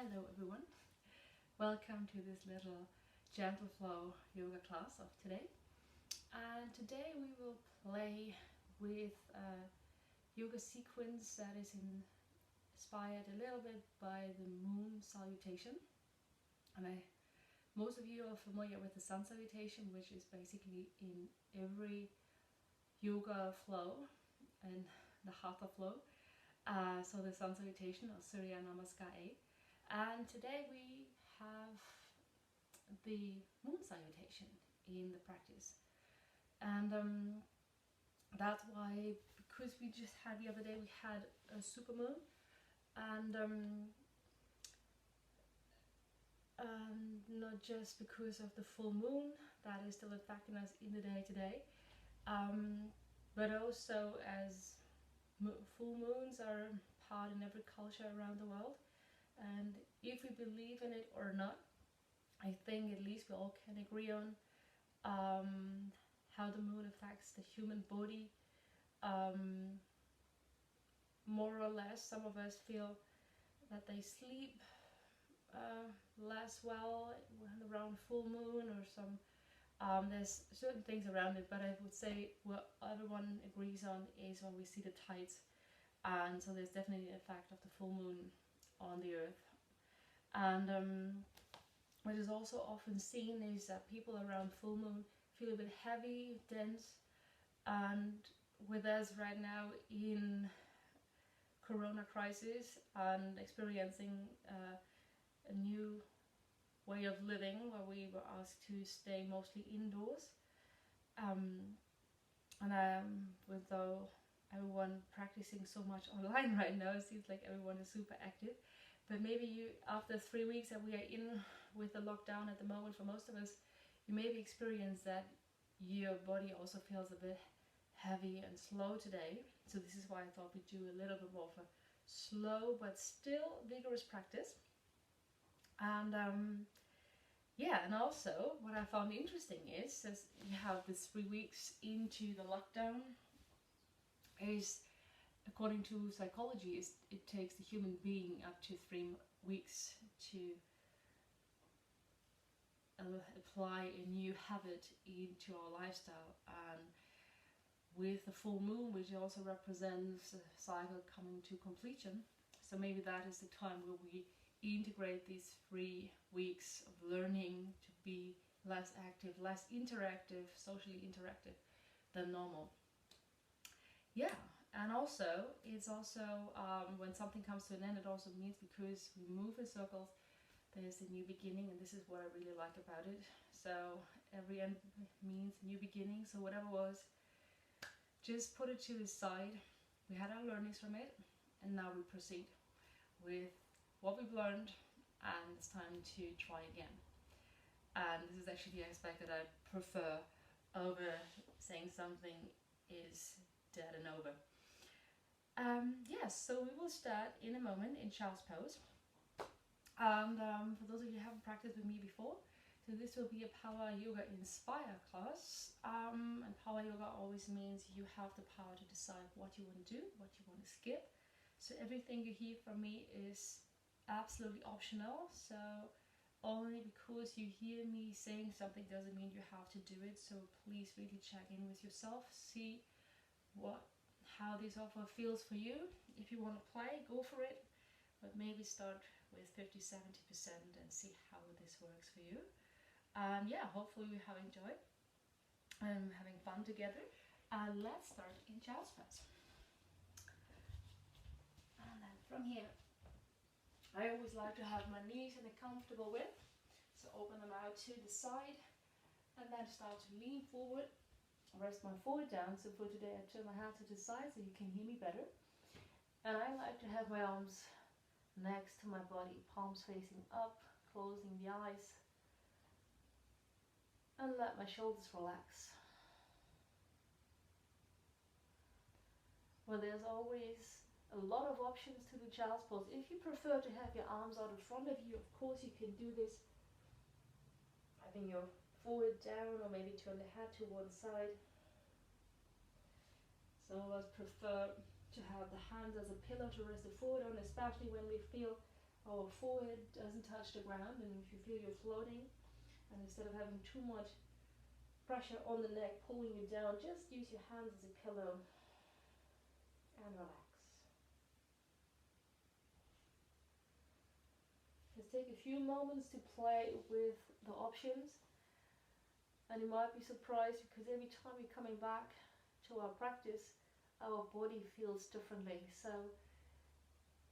Hello everyone, welcome to this little gentle flow yoga class of today. And today we will play with a yoga sequence that is inspired a little bit by the moon salutation. And most of you are familiar with the sun salutation, which is basically in every yoga flow and the hatha flow. So the sun salutation or Surya Namaskar. And today we have the moon salutation in the practice. And that's why, because we just had the other day, we had a supermoon, and not just because of the full moon that is still affecting us in the day today, but also as full moons are part in every culture around the world. And if we believe in it or not, I think at least we all can agree on how the moon affects the human body. More or less, some of us feel that they sleep less well around full moon, or there's certain things around it, but I would say what everyone agrees on is when we see the tides. And so there's definitely an effect of the full moon on the earth. And what is also often seen is that people around full moon feel a bit heavy, dense, and with us right now in corona crisis and experiencing a new way of living where we were asked to stay mostly indoors, with though everyone practicing so much online right now, it seems like everyone is super active. But maybe you, after 3 weeks that we are in with the lockdown at the moment, for most of us, you maybe experience that your body also feels a bit heavy and slow today. So this is why I thought we'd do a little bit more of a slow but still vigorous practice. And and also what I found interesting is, as you have this 3 weeks into the lockdown, is, according to psychology, it takes the human being up to 3 weeks to apply a new habit into our lifestyle. And with the full moon, which also represents a cycle coming to completion, so maybe that is the time where we integrate these 3 weeks of learning to be less active, less interactive, socially interactive than normal. Yeah, and also, it's also, when something comes to an end, it also means, because we move in circles, there's a new beginning, and this is what I really like about it. So every end means new beginning, so whatever was, just put it to the side. We had our learnings from it, and now we proceed with what we've learned, and it's time to try again. And this is actually the aspect that I prefer over saying something is dead and over. Yes, so we will start in a moment in Child's Pose. And for those of you who haven't practiced with me before, so this will be a Power Yoga Inspire class. And Power Yoga always means you have the power to decide what you want to do, what you want to skip. So everything you hear from me is absolutely optional. So only because you hear me saying something doesn't mean you have to do it. So please really check in with yourself, see how this offer feels for you. If you want to play, go for it, but maybe start with 50-70% and see how this works for you. And yeah, hopefully we have enjoyed and having fun together. And let's start in Child's Pose. And then from here, I always like to have my knees in a comfortable width, so open them out to the side, and then start to lean forward. Rest my forehead down. So for today, I turn my hands to the side so you can hear me better. And I like to have my arms next to my body, palms facing up, closing the eyes, and let my shoulders relax. Well, there's always a lot of options to do Child's Pose. If you prefer to have your arms out in front of you, of course you can do this, having your forehead down, or maybe turn the head to one side. Some of us prefer to have the hands as a pillow to rest the forehead on, especially when we feel our forehead doesn't touch the ground, and if you feel you're floating, and instead of having too much pressure on the neck pulling you down, just use your hands as a pillow and relax. Just take a few moments to play with the options, and you might be surprised because every time we're coming back to our practice, our body feels differently. So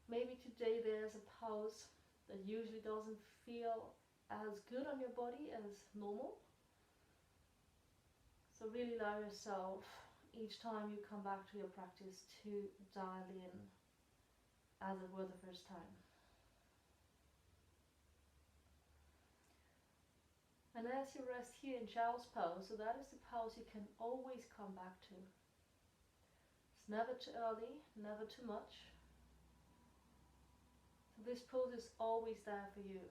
maybe today there's a pose that usually doesn't feel as good on your body as normal. So really allow yourself each time you come back to your practice to dial in as it were the first time. And as you rest here in child's pose, so that is the pose you can always come back to. It's never too early, never too much. So this pose is always there for you.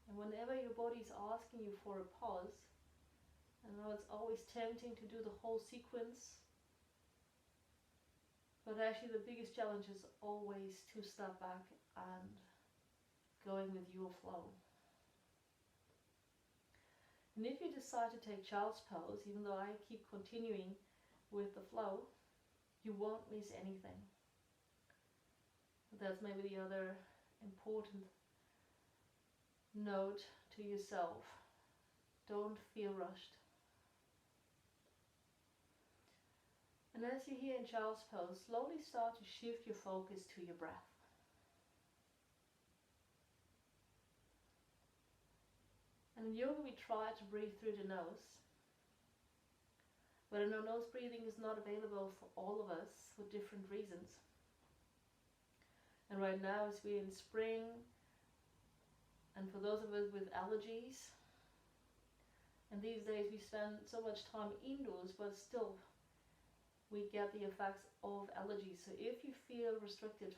And whenever your body is asking you for a pause, I know it's always tempting to do the whole sequence, but actually the biggest challenge is always to step back and going with your flow. And if you decide to take child's pose, even though I keep continuing with the flow, you won't miss anything. That's maybe the other important note to yourself. Don't feel rushed. And as you're here in child's pose, slowly start to shift your focus to your breath. And in yoga we try to breathe through the nose. But I know nose breathing is not available for all of us for different reasons. And right now as we're in spring, and for those of us with allergies, and these days we spend so much time indoors, but still we get the effects of allergies. So if you feel restricted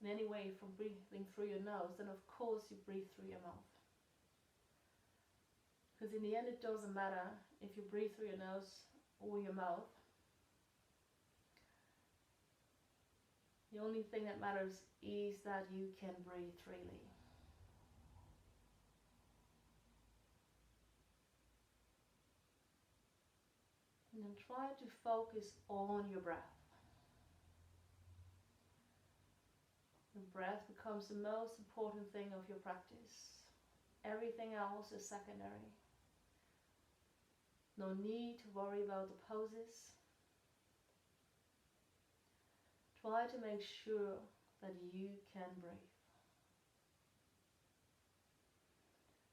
in any way from breathing through your nose, then of course you breathe through your mouth. Because in the end it doesn't matter if you breathe through your nose or your mouth. The only thing that matters is that you can breathe freely. And then try to focus on your breath. The breath becomes the most important thing of your practice. Everything else is secondary. No need to worry about the poses. Try to make sure that you can breathe.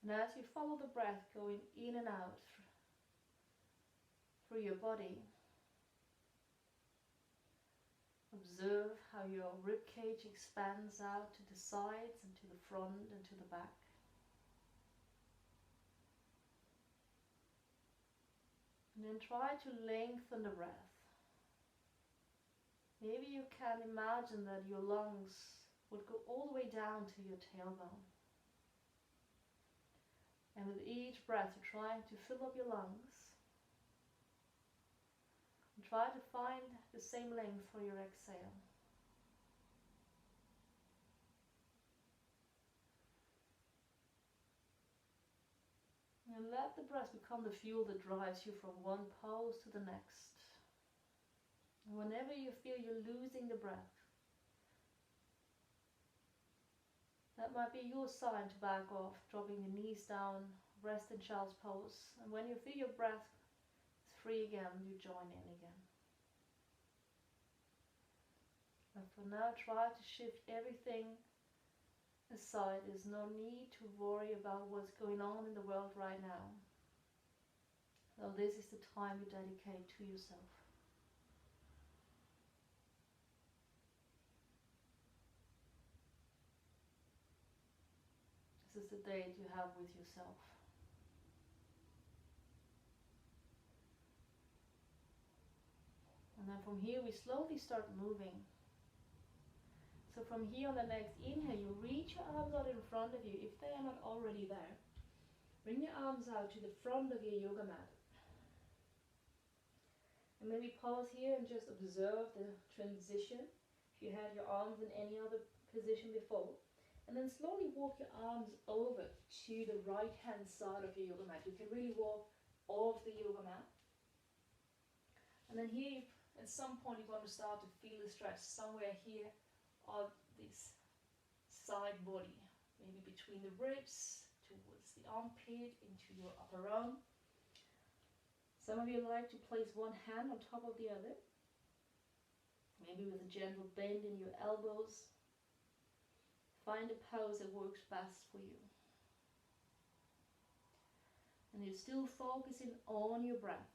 And as you follow the breath going in and out through your body, observe how your rib cage expands out to the sides and to the front and to the back. And then try to lengthen the breath. Maybe you can imagine that your lungs would go all the way down to your tailbone. And with each breath, you're trying to fill up your lungs. And try to find the same length for your exhale. And let the breath become the fuel that drives you from one pose to the next. And whenever you feel you're losing the breath, that might be your sign to back off, dropping your knees down, rest in child's pose. And when you feel your breath is free again, you join in again. And for now, try to shift everything aside. There's no need to worry about what's going on in the world right now. So this is the time you dedicate to yourself. This is the date you have with yourself. And then from here we slowly start moving. So from here on the next inhale, you reach your arms out in front of you if they are not already there. Bring your arms out to the front of your yoga mat. And maybe pause here and just observe the transition. If you had your arms in any other position before, And then slowly walk your arms over to the right hand side of your yoga mat. You can really walk off the yoga mat. And then here, at some point, you're going to start to feel the stretch somewhere here of this side body. Maybe between the ribs, towards the armpit, into your upper arm. Some of you like to place one hand on top of the other. Maybe with a gentle bend in your elbows. Find a pose that works best for you. And you're still focusing on your breath.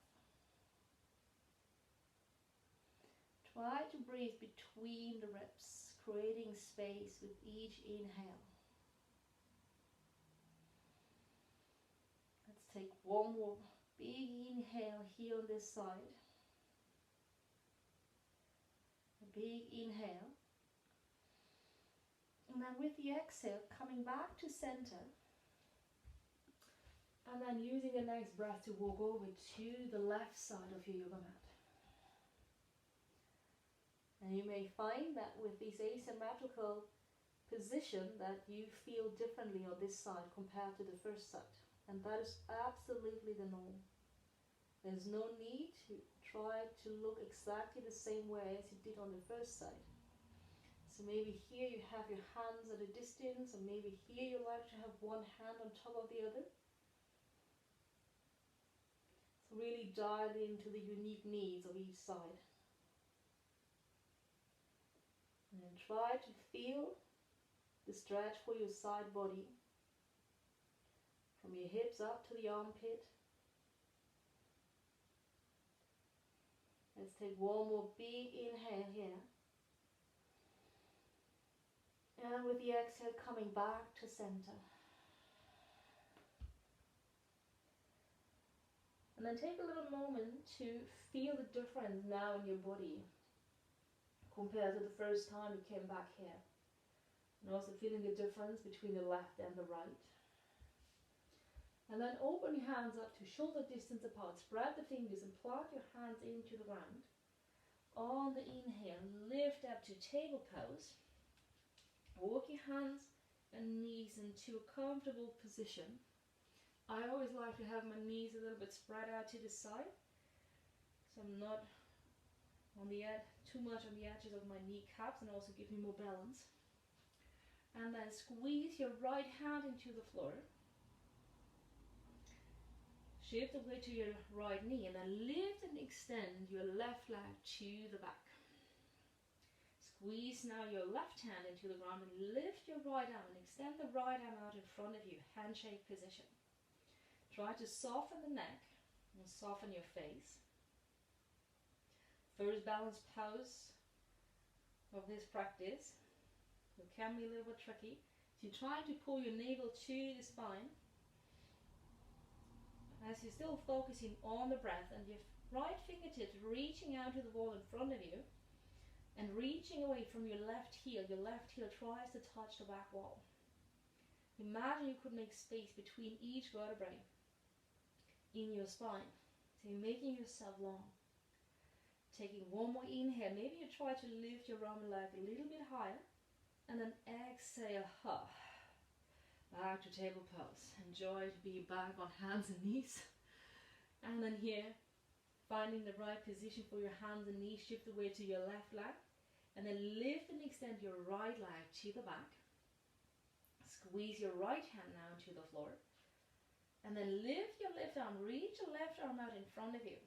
Try to breathe between the ribs, creating space with each inhale. Let's take one more big inhale here on this side. A big inhale. And then with the exhale, coming back to center. And then using the next breath to walk over to the left side of your yoga mat. And you may find that with this asymmetrical position that you feel differently on this side compared to the first side. And that is absolutely the norm. There's no need to try to look exactly the same way as you did on the first side. So maybe here you have your hands at a distance, or maybe here you like to have one hand on top of the other. So really dial into the unique needs of each side. And then try to feel the stretch for your side body. From your hips up to the armpit. Let's take one more big inhale here. And with the exhale, coming back to center. And then take a little moment to feel the difference now in your body compared to the first time you came back here. And also feeling the difference between the left and the right. And then open your hands up to shoulder distance apart. Spread the fingers and plant your hands into the ground. On the inhale, lift up to table pose. Walk your hands and knees into a comfortable position. I always like to have my knees a little bit spread out to the side, so I'm not on the too much on the edges of my kneecaps, and also give me more balance. And then squeeze your right hand into the floor. Shift the weight to your right knee, and then lift and extend your left leg to the back. Squeeze now your left hand into the ground and lift your right arm and extend the right arm out in front of you, handshake position. Try to soften the neck and soften your face. First balanced pose of this practice. It can be a little bit tricky. So you try to pull your navel to the spine as you're still focusing on the breath, and your right fingertips reaching out to the wall in front of you and reaching away from your left heel. Your left heel tries to touch the back wall. Imagine you could make space between each vertebrae in your spine. So you're making yourself long. Taking one more inhale. Maybe you try to lift your arm and leg a little bit higher. And then exhale. Back to table pose. Enjoy to be back on hands and knees. And then here, finding the right position for your hands and knees. Shift the weight to your left leg. And then lift and extend your right leg to the back. Squeeze your right hand now to the floor. And then lift your left arm, reach your left arm out in front of you.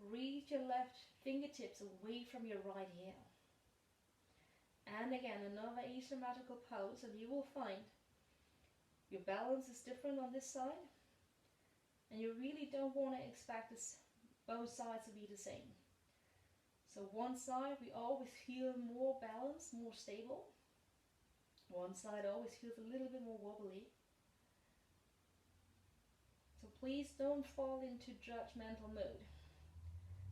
Reach your left fingertips away from your right heel. And again, another asymmetrical pose, and you will find your balance is different on this side. And you really don't want to expect both sides to be the same. So one side, we always feel more balanced, more stable. One side always feels a little bit more wobbly. So please don't fall into judgmental mode.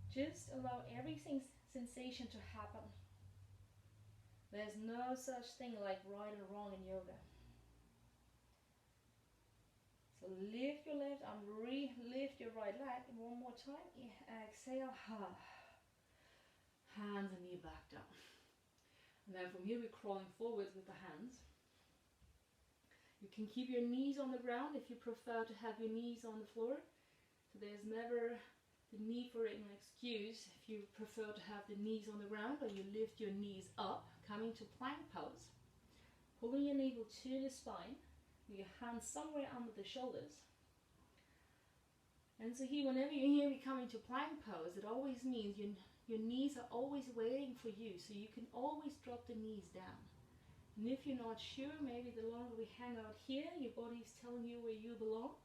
Just allow every sensation to happen. There's no such thing like right or wrong in yoga. So lift your left arm, lift your right leg, and one more time. Exhale. Hands and knee back down. And then from here we're crawling forwards with the hands. You can keep your knees on the ground if you prefer to have your knees on the floor. So there's never the need for an excuse if you prefer to have the knees on the ground, but you lift your knees up, coming to plank pose. Pulling your navel to the spine, with your hands somewhere under the shoulders. And so here, whenever you hear me coming to plank pose, it always means your knees are always waiting for you, so you can always drop the knees down. And if you're not sure, maybe the longer we hang out here, your body's telling you where you belong.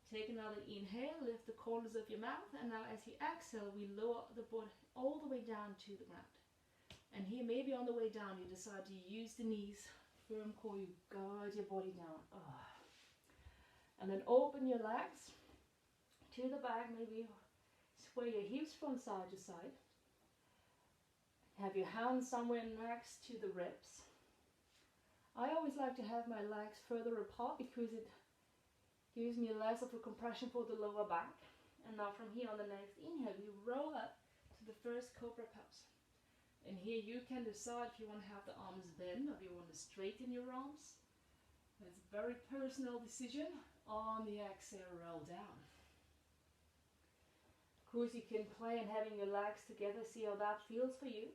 Take another inhale, lift the corners of your mouth, and now as you exhale, we lower the body all the way down to the ground. And here, maybe on the way down, you decide to use the knees, firm core, you guide your body down. And then open your legs to the back, maybe sway your hips from side to side. Have your hands somewhere next to the ribs. I always like to have my legs further apart because it gives me less of a compression for the lower back. And now from here on the next inhale, we roll up to the first Cobra Pose. And here you can decide if you want to have the arms bent or if you want to straighten your arms. It's a very personal decision. On the exhale, roll down. Of course, you can play and having your legs together, see how that feels for you.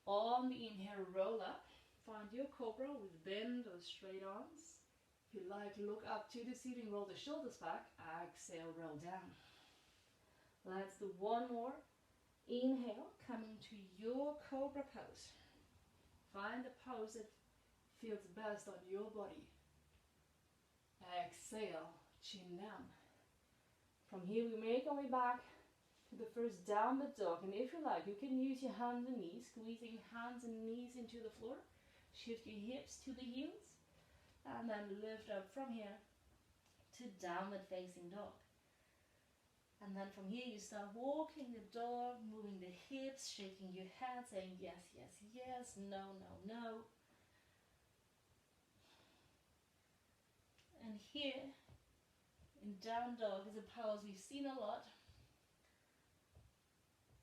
On the inhale, roll up. Find your Cobra with bend or straight arms. If you like, look up to the ceiling, roll the shoulders back. Exhale, roll down. Let's do one more. Inhale, coming to your Cobra Pose. Find the pose that feels best on your body. Exhale, chin down. From here, we make our way back to the first downward dog. And if you like, you can use your hands and knees, squeezing hands and knees into the floor. Shift your hips to the heels. And then lift up from here to downward facing dog. And then from here you start walking the dog, moving the hips, shaking your head, saying yes, yes, yes, no, no, no. And here in down dog is a pose we've seen a lot.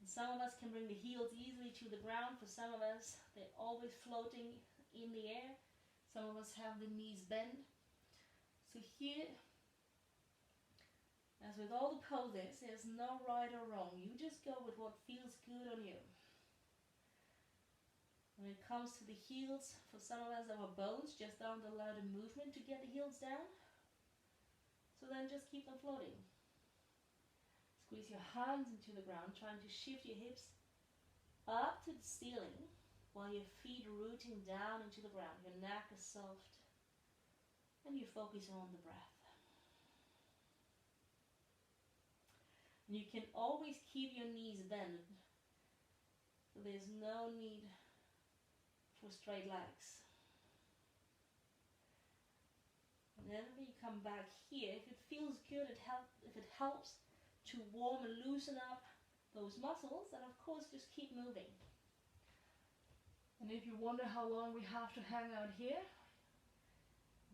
And some of us can bring the heels easily to the ground. For some of us, they're always floating in the air. Some of us have the knees bent. So here, as with all the poses, there's no right or wrong. You just go with what feels good on you. When it comes to the heels, for some of us our bones just don't allow the movement to get the heels down. So then just keep them floating. Squeeze your hands into the ground, trying to shift your hips up to the ceiling, while your feet rooting down into the ground. Your neck is soft and you focus on the breath. And you can always keep your knees bent, so there's no need for straight legs. Whenever you come back here, if it feels good, if it helps to warm and loosen up those muscles, then of course just keep moving. And if you wonder how long we have to hang out here,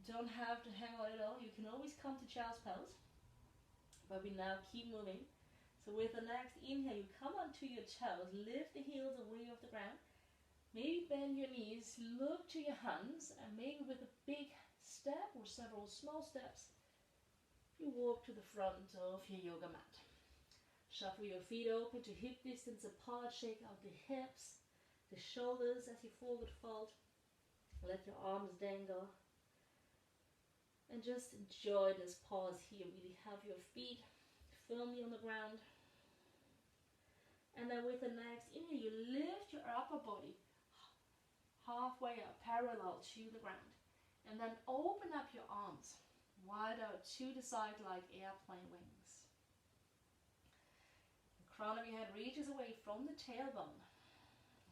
don't have to hang out at all. You can always come to child's pose, but we now keep moving. So with the next inhale, you come onto your toes, lift the heels away off the ground, maybe bend your knees, look to your hands, and maybe with a big step or several small steps, you walk to the front of your yoga mat. Shuffle your feet open to hip distance apart, shake out the hips, the shoulders as you forward fold. Let your arms dangle. And just enjoy this pause here. Really have your feet firmly on the ground. And then with the next inhale, you lift your upper body halfway up, parallel to the ground. And then open up your arms wide out to the side like airplane wings. The crown of your head reaches away from the tailbone.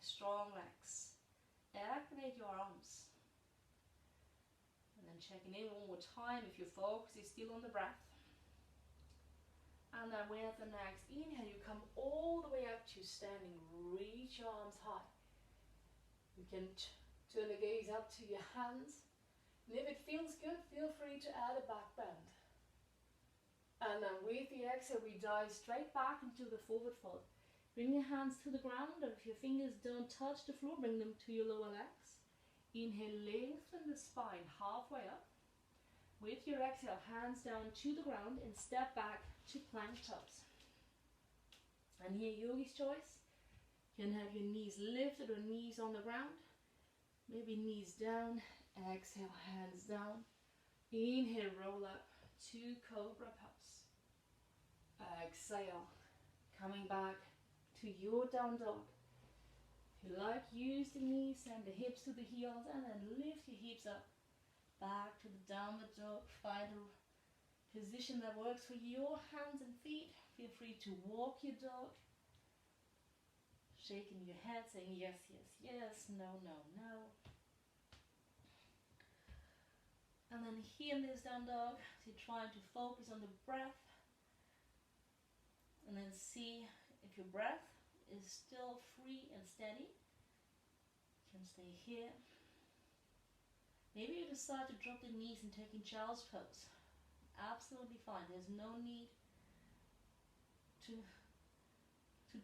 Strong legs. Activate your arms. And then checking in one more time if your focus is still on the breath. And then with the next inhale, you come all the way up to standing. Reach your arms high. You can turn the gaze up to your hands. And if it feels good, feel free to add a back bend. And then with the exhale, we dive straight back into the forward fold. Bring your hands to the ground, or if your fingers don't touch the floor, bring them to your lower legs. Inhale, lengthen the spine halfway up. With your exhale, hands down to the ground and step back to plank pose. And here, yogi's choice. You can have your knees lifted or knees on the ground. Maybe knees down. Exhale, hands down. Inhale, roll up to Cobra Pose. Exhale, coming back to your down dog. If you like, use the knees and the hips to the heels, and then lift your hips up. Back to the downward dog. Find a position that works for your hands and feet. Feel free to walk your dog. Shaking your head, saying yes, yes, yes, no, no, no. And then here in this down dog, so you're trying to focus on the breath. And then see if your breath is still free and steady. You can stay here. Maybe you decide to drop the knees and take in child's pose. Absolutely fine. There's no need to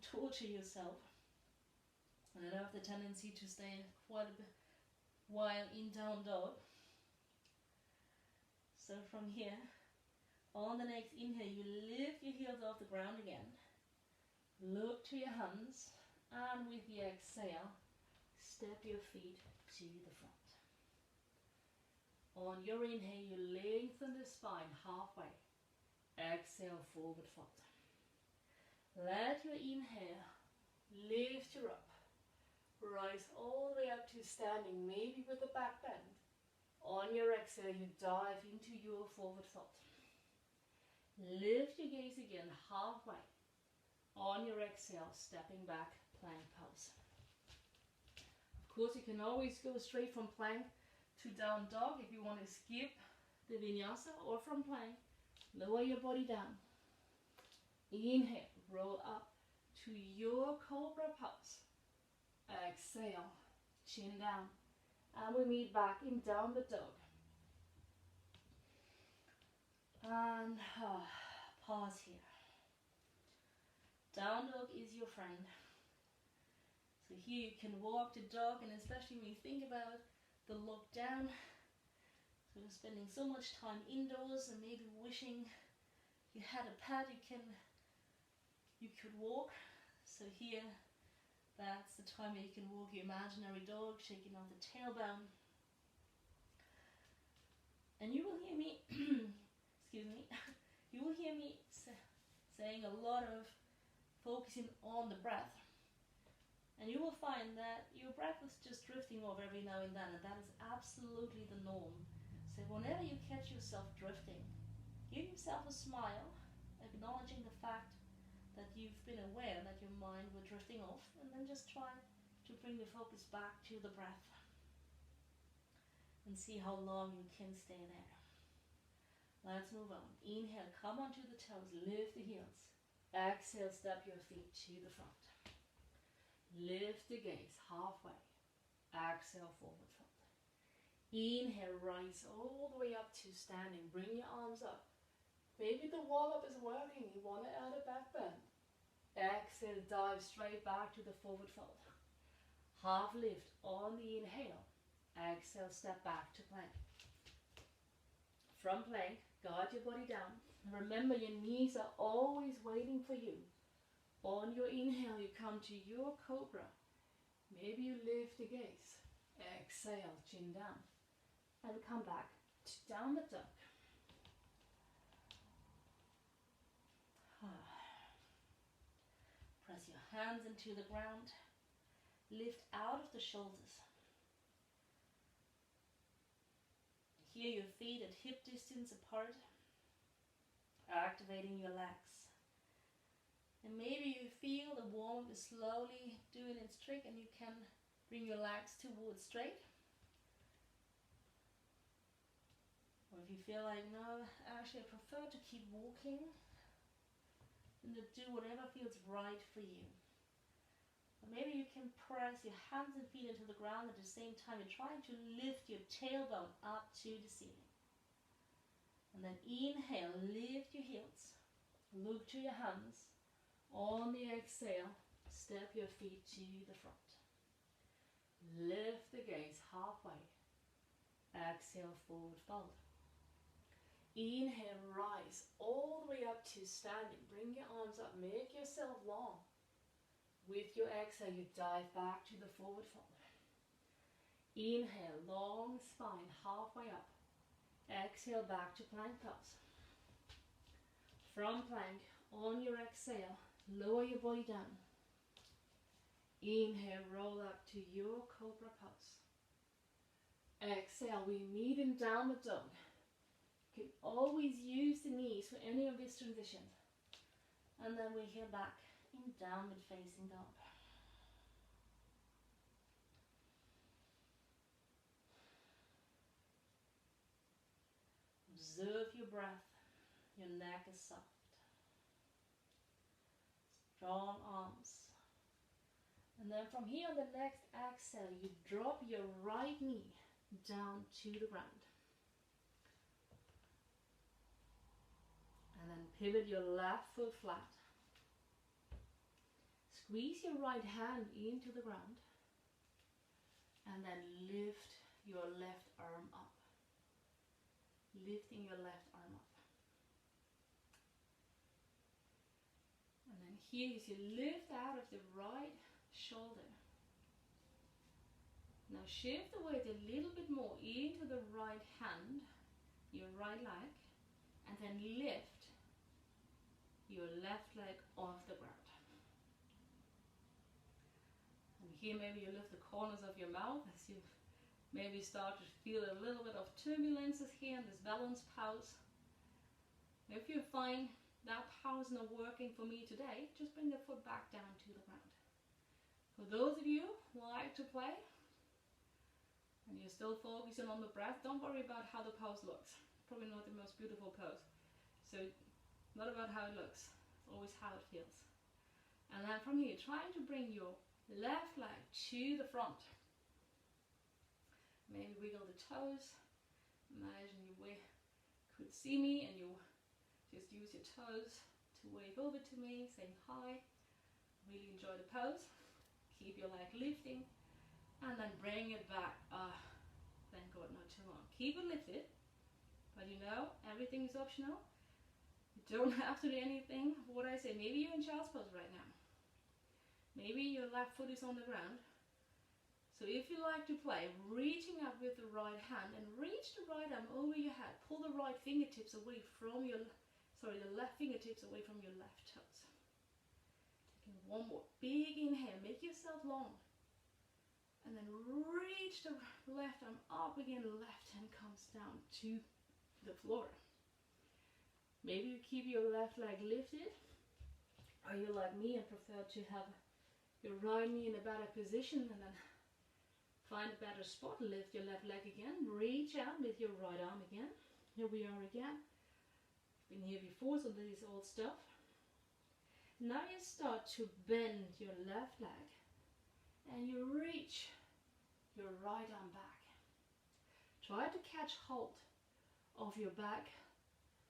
torture yourself. And I don't have the tendency to stay quite a bit while in down dog. So from here, on the next inhale, you lift your heels off the ground again. Look to your hands, and with the exhale, step your feet to the front. On your inhale, you lengthen the spine halfway. Exhale, forward fold. Let your inhale lift you up. Rise all the way up to standing, maybe with a back bend. On your exhale, you dive into your forward fold. Lift your gaze again, halfway. On your exhale, stepping back, plank pose. Of course, you can always go straight from plank to down dog if you want to skip the vinyasa, or from plank, lower your body down. Inhale, roll up to your Cobra Pose. Exhale, chin down, and we meet back in downward dog. And pause here. Down dog is your friend. So here you can walk the dog, and especially when you think about the lockdown, so you're spending so much time indoors and maybe wishing you had a pet you could walk. So here, that's the time where you can walk your imaginary dog, shaking off the tailbone. And you will hear me, excuse me, you will hear me saying a lot of focusing on the breath. And you will find that your breath is just drifting off every now and then, and that is absolutely the norm. So whenever you catch yourself drifting, give yourself a smile, acknowledging the fact that you've been aware that your mind was drifting off, and then just try to bring your focus back to the breath and see how long you can stay there. Let's move on. Inhale, come onto the toes, lift the heels. Exhale, step your feet to the front. Lift the gaze halfway. Exhale, forward fold. Inhale, rise all the way up to standing. Bring your arms up. Maybe the wall up is working. You want to add a back bend. Exhale, dive straight back to the forward fold. Half lift on the inhale. Exhale, step back to plank. From plank, guide your body down. Remember, your knees are always waiting for you. On your inhale, you come to your cobra. Maybe you lift the gaze. Exhale, chin down. And come back to downward dog. Press your hands into the ground. Lift out of the shoulders. Here your feet at hip distance apart. Activating your legs. And maybe you feel the warmth is slowly doing its trick, and you can bring your legs towards straight. Or if you feel like, no, actually I prefer to keep walking, then do whatever feels right for you. Or maybe you can press your hands and feet into the ground at the same time. You're trying to lift your tailbone up to the ceiling. And then inhale, lift your heels. Look to your hands. On the exhale, Step your feet to the front. Lift the gaze halfway. Exhale, forward fold. Inhale, rise all the way up to standing. Bring your arms up, make yourself long. With your exhale, you dive back to the forward fold. Inhale, long spine, halfway up. Exhale, back to plank pose. From plank, on your exhale, lower your body down. Inhale, roll up to your Cobra Pose. Exhale, we meet in downward dog. You can always use the knees for any of these transitions. And then we heal back in downward facing dog. Observe your breath. Your neck is soft. Strong arms. And then from here on the next exhale, you drop your right knee down to the ground. And then pivot your left foot flat. Squeeze your right hand into the ground. And then lift your left arm up. Lifting your left arm up. And then here as you lift out of the right shoulder. Now shift the weight a little bit more into the right hand, your right leg, and then lift your left leg off the ground. And here maybe you lift the corners of your mouth as you maybe start to feel a little bit of turbulences here in this balance pose. If you find that pose not working for me today, just bring the foot back down to the ground. For those of you who like to play, and you're still focusing on the breath, don't worry about how the pose looks. Probably not the most beautiful pose. So, not about how it looks, it's always how it feels. And then from here, trying to bring your left leg to the front. Maybe wiggle the toes. Imagine you could see me and you just use your toes to wave over to me, saying hi. Really enjoy the pose. Keep your leg lifting. And then bring it back. Thank God, not too long. Keep it lifted. But you know, everything is optional. You don't have to do anything. What I say, maybe you're in child's pose right now. Maybe your left foot is on the ground. So if you like to play, reaching up with the right hand and reach the right arm over your head. Pull the right fingertips away from the left fingertips away from your left toes. Taking one more big inhale. Make yourself long. And then reach the left arm up again, left hand comes down to the floor. Maybe you keep your left leg lifted, or you're like me and prefer to have your right knee in a better position and then find a better spot. Lift your left leg again, reach out with your right arm again. Here we are again. Been here before, so this is old stuff. Now you start to bend your left leg and you reach your right arm back. Try to catch hold of your back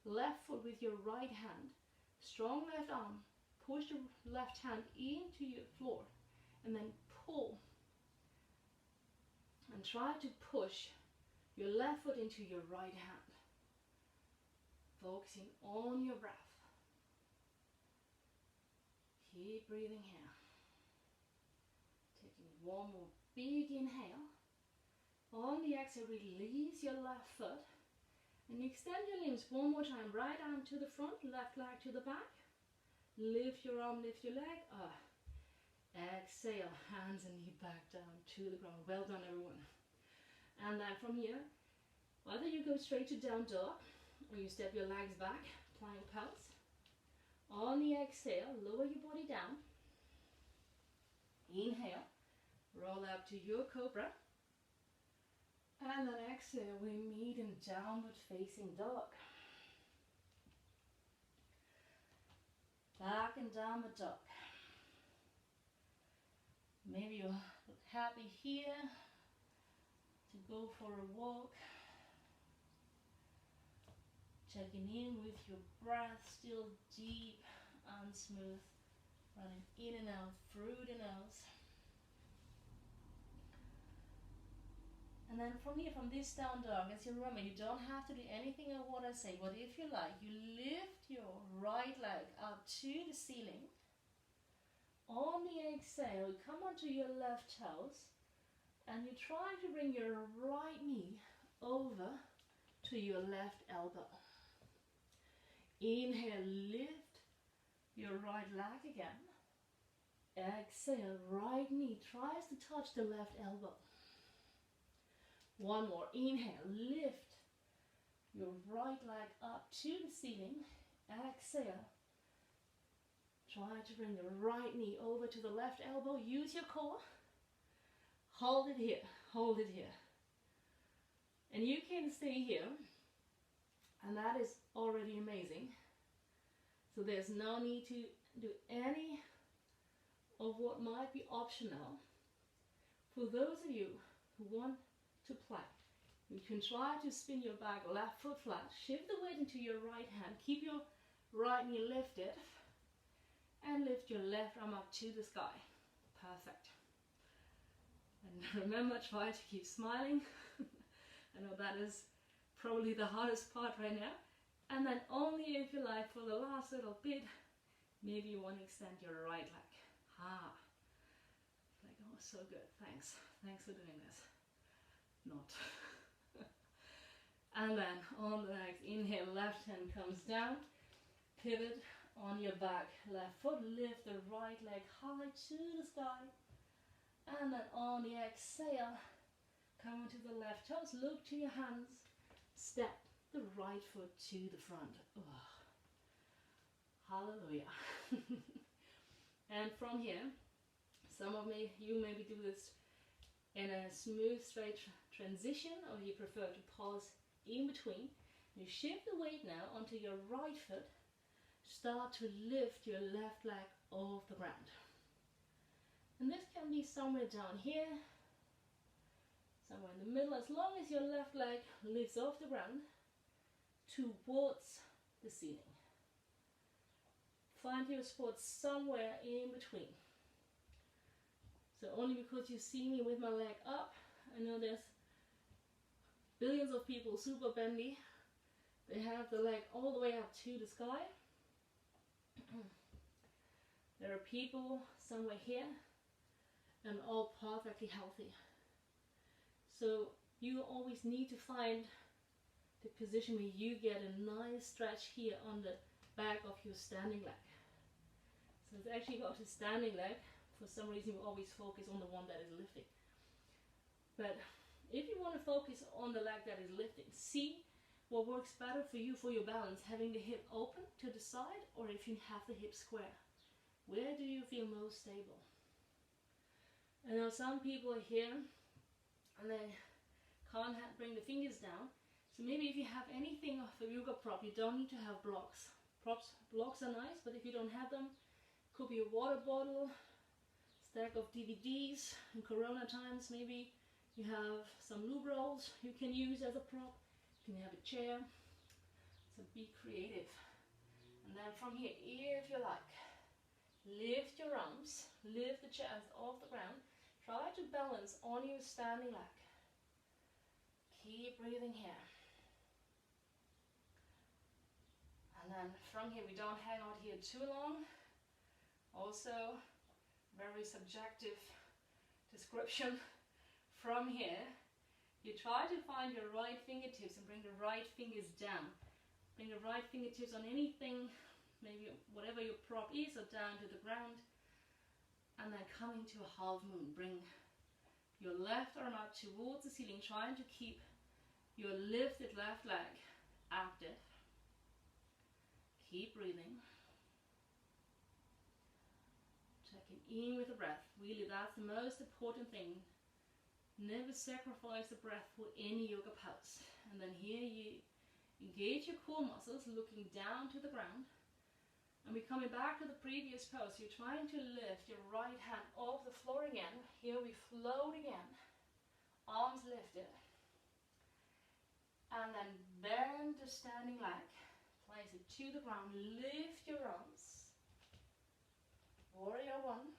left foot with your right hand. Strong left arm. Push the left hand into your floor and then pull. And try to push your left foot into your right hand. Focusing on your breath. Keep breathing here. Taking one more big inhale. On the exhale, release your left foot. And extend your limbs one more time. Right arm to the front, left leg to the back. Lift your arm, lift your leg. Exhale, hands and knee back down to the ground. Well done, everyone. And then from here, whether you go straight to down dog or you step your legs back, plank pose. On the exhale, lower your body down. Inhale, roll up to your cobra. And then exhale, we meet in downward facing dog. Back in downward dog. Maybe you're happy here to go for a walk. Checking in with your breath, still deep and smooth. Running in and out through the nose. And then from here, from this down dog, as you remember, you don't have to do anything of what I say, but if you like, you lift your right leg up to the ceiling. On the exhale, come onto your left toes, and you try to bring your right knee over to your left elbow. Inhale, lift your right leg again. Exhale, right knee tries to touch the left elbow. One more. Inhale, lift your right leg up to the ceiling. Exhale. Try to bring the right knee over to the left elbow. Use your core. Hold it here. Hold it here. And you can stay here. And that is already amazing. So there's no need to do any of what might be optional. For those of you who want to play, you can try to spin your back left foot flat, shift the weight into your right hand, keep your right knee lifted, and lift your left arm up to the sky. Perfect. And remember, try to keep smiling. I know that is probably the hardest part right now. And then only if you like, for the last little bit, maybe you want to extend your right leg. Ah, like, oh, so good. Thanks. Thanks for doing this. Not. And then on the next inhale, left hand comes down. Pivot on your back, left foot. Lift the right leg high to the sky. And then on the exhale, come onto the left toes. Look to your hands. Step the right foot to the front. Oh. Hallelujah. And from here, some of you maybe do this in a smooth, straight transition, or you prefer to pause in between. You shift the weight now onto your right foot. Start to lift your left leg off the ground. And this can be somewhere down here, somewhere in the middle, as long as your left leg lifts off the ground towards the ceiling. Find your spot somewhere in between. So only because you see me with my leg up, I know there's billions of people super bendy. They have the leg all the way up to the sky. There are people somewhere here and all perfectly healthy. So you always need to find the position where you get a nice stretch here on the back of your standing leg. So it's actually got a standing leg. For some reason you always focus on the one that is lifting. But if you want to focus on the leg that is lifting, see what works better for you for your balance, having the hip open to the side or if you have the hip square. Where do you feel most stable? I know some people are here and they can't bring the fingers down. So maybe if you have anything of a yoga prop, you don't need to have blocks. Blocks are nice, but if you don't have them, could be a water bottle, stack of DVDs. In Corona times, maybe you have some lube rolls you can use as a prop. You can have a chair. So be creative. And then from here, if you like, lift your arms, lift the chest off the ground. Try to balance on your standing leg. Keep breathing here. And then from here, we don't hang out here too long. Also, very subjective description. From here, you try to find your right fingertips and bring the right fingers down. Bring the right fingertips on anything, maybe whatever your prop is, or down to the ground. And then come into a half moon. Bring your left arm up towards the ceiling, trying to keep your lifted left leg active. Keep breathing. Checking in with the breath. Really, that's the most important thing. Never sacrifice the breath for any yoga pose. And then here you engage your core muscles, looking down to the ground. And we're coming back to the previous pose. You're trying to lift your right hand off the floor again. Here we float again. Arms lifted. And then bend the standing leg. Place it to the ground. Lift your arms. Warrior one.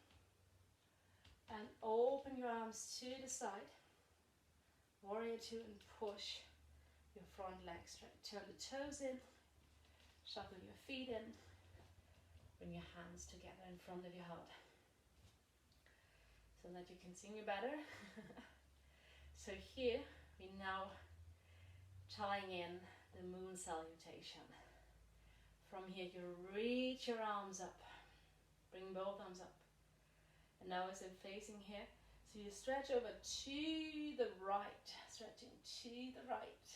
And open your arms to the side. Warrior two, and push your front leg straight. Turn the toes in. Shuffle your feet in. Bring your hands together in front of your heart so that you can see me better. So here we now tying in the moon salutation. From here you reach your arms up. Bring both arms up. And now as I'm facing here, so you stretch over to the right. Stretching to the right.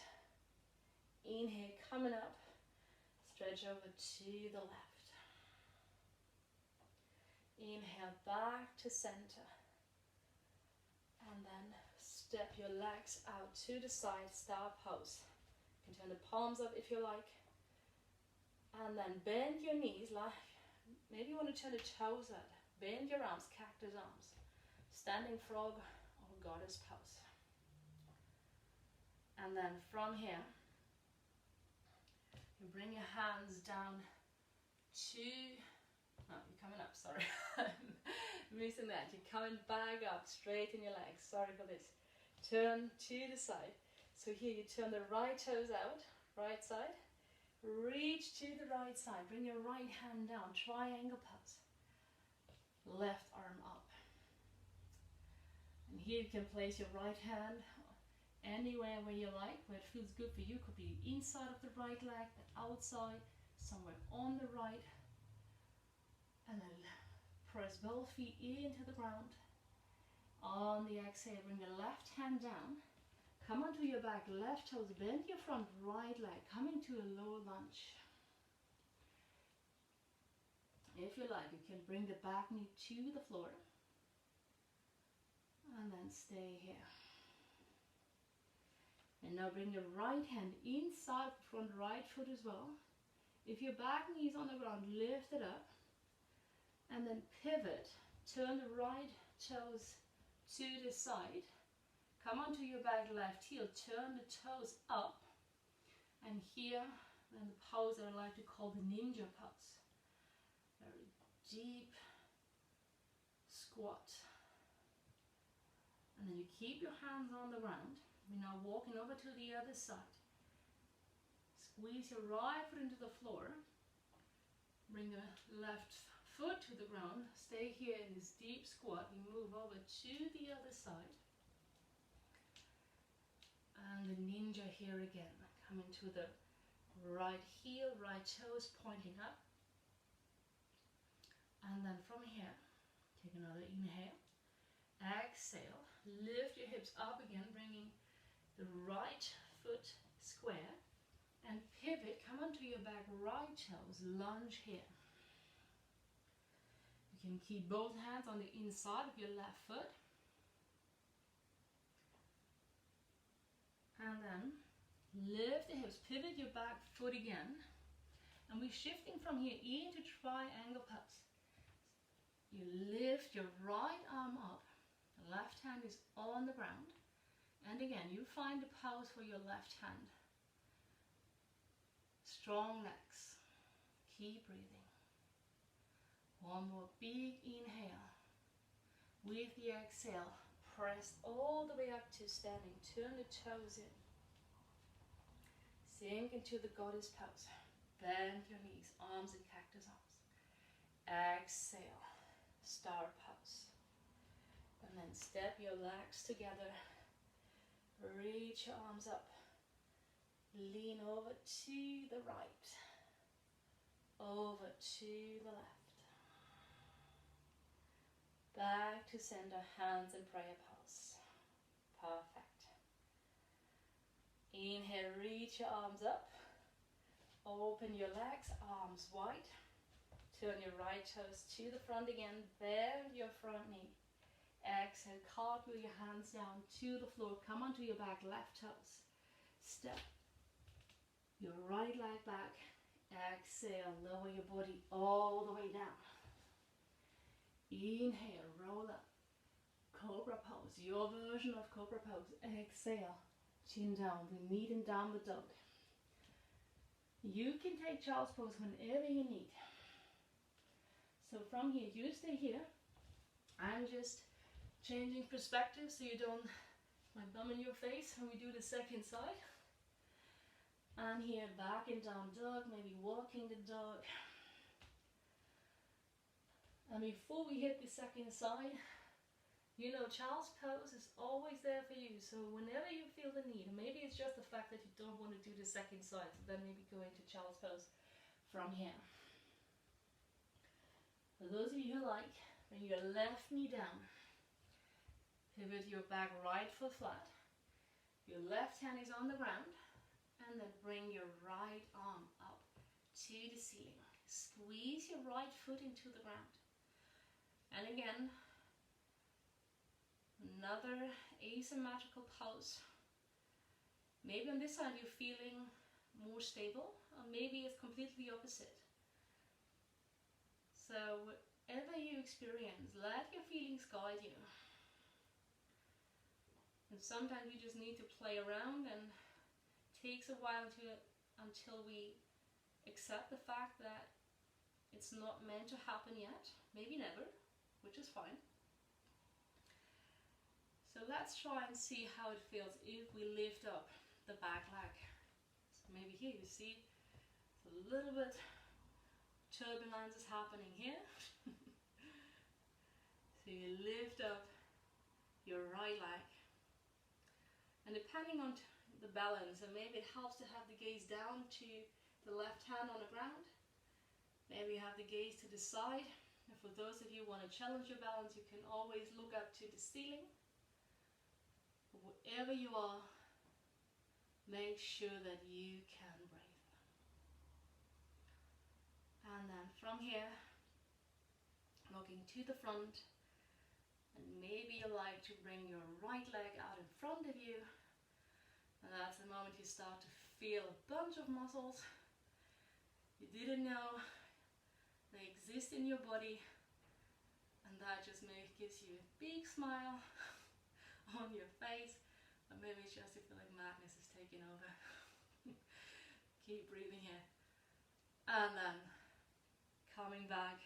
Inhale, coming up. Stretch over to the left. Inhale, back to center. And then step your legs out to the side, star pose. You can turn the palms up if you like. And then bend your knees, maybe you want to turn the toes out. Bend your arms, cactus arms. Standing frog or goddess pose. And then from here, you bring your hands down to, oh, you're coming up, sorry. Missing that. You're coming back up, straighten your legs. Sorry for this. Turn to the side. So here you turn the right toes out, right side. Reach to the right side. Bring your right hand down, triangle pose. Left arm up. And here you can place your right hand anywhere where you like, where it feels good for you. Could be inside of the right leg, the outside, somewhere on the right. And then press both feet into the ground. On the exhale, bring the left hand down. Come onto your back, left toes, bend your front right leg, come into a low lunge. If you like, you can bring the back knee to the floor. And then stay here. And now bring your right hand inside the front right foot as well. If your back knee is on the ground, lift it up. And then pivot, turn the right toes to the side. Come onto your back left heel, turn the toes up. And here, then the pose I like to call the ninja pose. Very deep squat. And then you keep your hands on the ground. We're now walking over to the other side. Squeeze your right foot into the floor. Bring the left foot to the ground. Stay here in this deep squat. We move over to the other side. And the ninja here again. Coming to the right heel, right toes pointing up. And then from here, take another inhale. Exhale. Lift your hips up again, bringing the right foot square. And pivot, come onto your back right toes, lunge here. You can keep both hands on the inside of your left foot. And then lift the hips, pivot your back foot again. And we're shifting from here into triangle pose. You lift your right arm up, the left hand is on the ground. And again, you find a pose for your left hand. Strong legs. Keep breathing. One more big inhale. With the exhale, press all the way up to standing. Turn the toes in. Sink into the goddess pose. Bend your knees, arms and cactus arms. Exhale, star pose. And then step your legs together. Reach your arms up. Lean over to the right. Over to the left. Back to center, hands in prayer pose. Perfect. Inhale, reach your arms up. Open your legs, arms wide. Turn your right toes to the front again. Bend your front knee. Exhale, cartwheel your hands down to the floor. Come onto your back left toes. Step your right leg back. Exhale, lower your body all the way down. Inhale, roll up. Cobra Pose, your version of Cobra Pose. Exhale, chin down. We're meeting downward dog. You can take child's pose whenever you need. So from here, you stay here. I'm just changing perspective so you don't my bum in your face when we do the second side. And here, back in down dog, maybe walking the dog. And before we hit the second side, you know, child's pose is always there for you. So whenever you feel the need, maybe it's just the fact that you don't want to do the second side, so then maybe go into child's pose from here. For those of you who like, bring your left knee down. Pivot your back right foot flat. Your left hand is on the ground. And then bring your right arm up to the ceiling. Squeeze your right foot into the ground. And again, another asymmetrical pose. Maybe on this side you're feeling more stable, or maybe it's completely opposite. So whatever you experience, let your feelings guide you. And sometimes you just need to play around, and it takes a while until we accept the fact that it's not meant to happen yet, maybe never, which is fine. So let's try and see how it feels if we lift up the back leg. So maybe here you see a little bit turbulence is happening here. So you lift up your right leg. And depending on the balance, and maybe it helps to have the gaze down to the left hand on the ground. Maybe you have the gaze to the side. And for those of you who want to challenge your balance, you can always look up to the ceiling. Wherever you are, make sure that you can breathe. And then from here, looking to the front, and maybe you like to bring your right leg out in front of you. And that's the moment you start to feel a bunch of muscles you didn't know they exist in your body, and that just gives you a big smile on your face, or maybe it's just you feel like madness is taking over. Keep breathing here. And then coming back,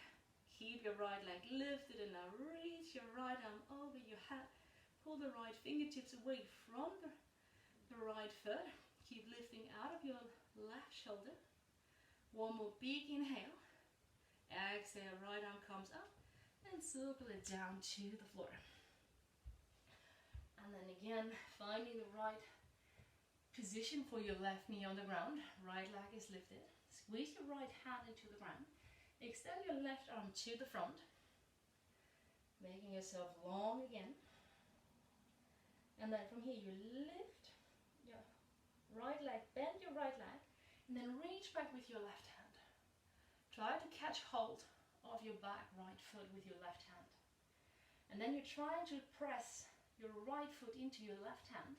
keep your right leg lifted, and now reach your right arm over your head. Pull the right fingertips away from the right foot. Keep lifting out of your left shoulder. One more big inhale. Exhale, right arm comes up and circle it down to the floor. And then again, finding the right position for your left knee on the ground. Right leg is lifted. Squeeze your right hand into the ground. Extend your left arm to the front. Making yourself long again. And then from here you lift your right leg, bend your right leg, and then reach back with your left hand. Try to catch hold of your back right foot with your left hand. And then you're trying to press your right foot into your left hand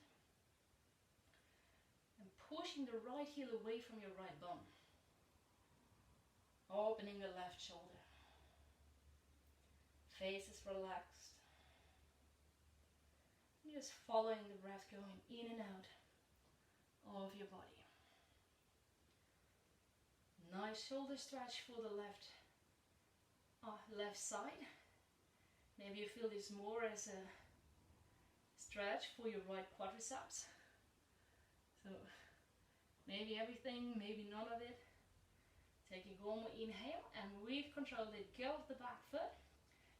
and pushing the right heel away from your right bum. Opening the left shoulder. Face is relaxed. Just following the breath going in and out of your body. Nice shoulder stretch for the left side. Maybe you feel this more as a stretch for your right quadriceps. So maybe everything, maybe none of it. Taking one more inhale, and with control, let go of the back foot.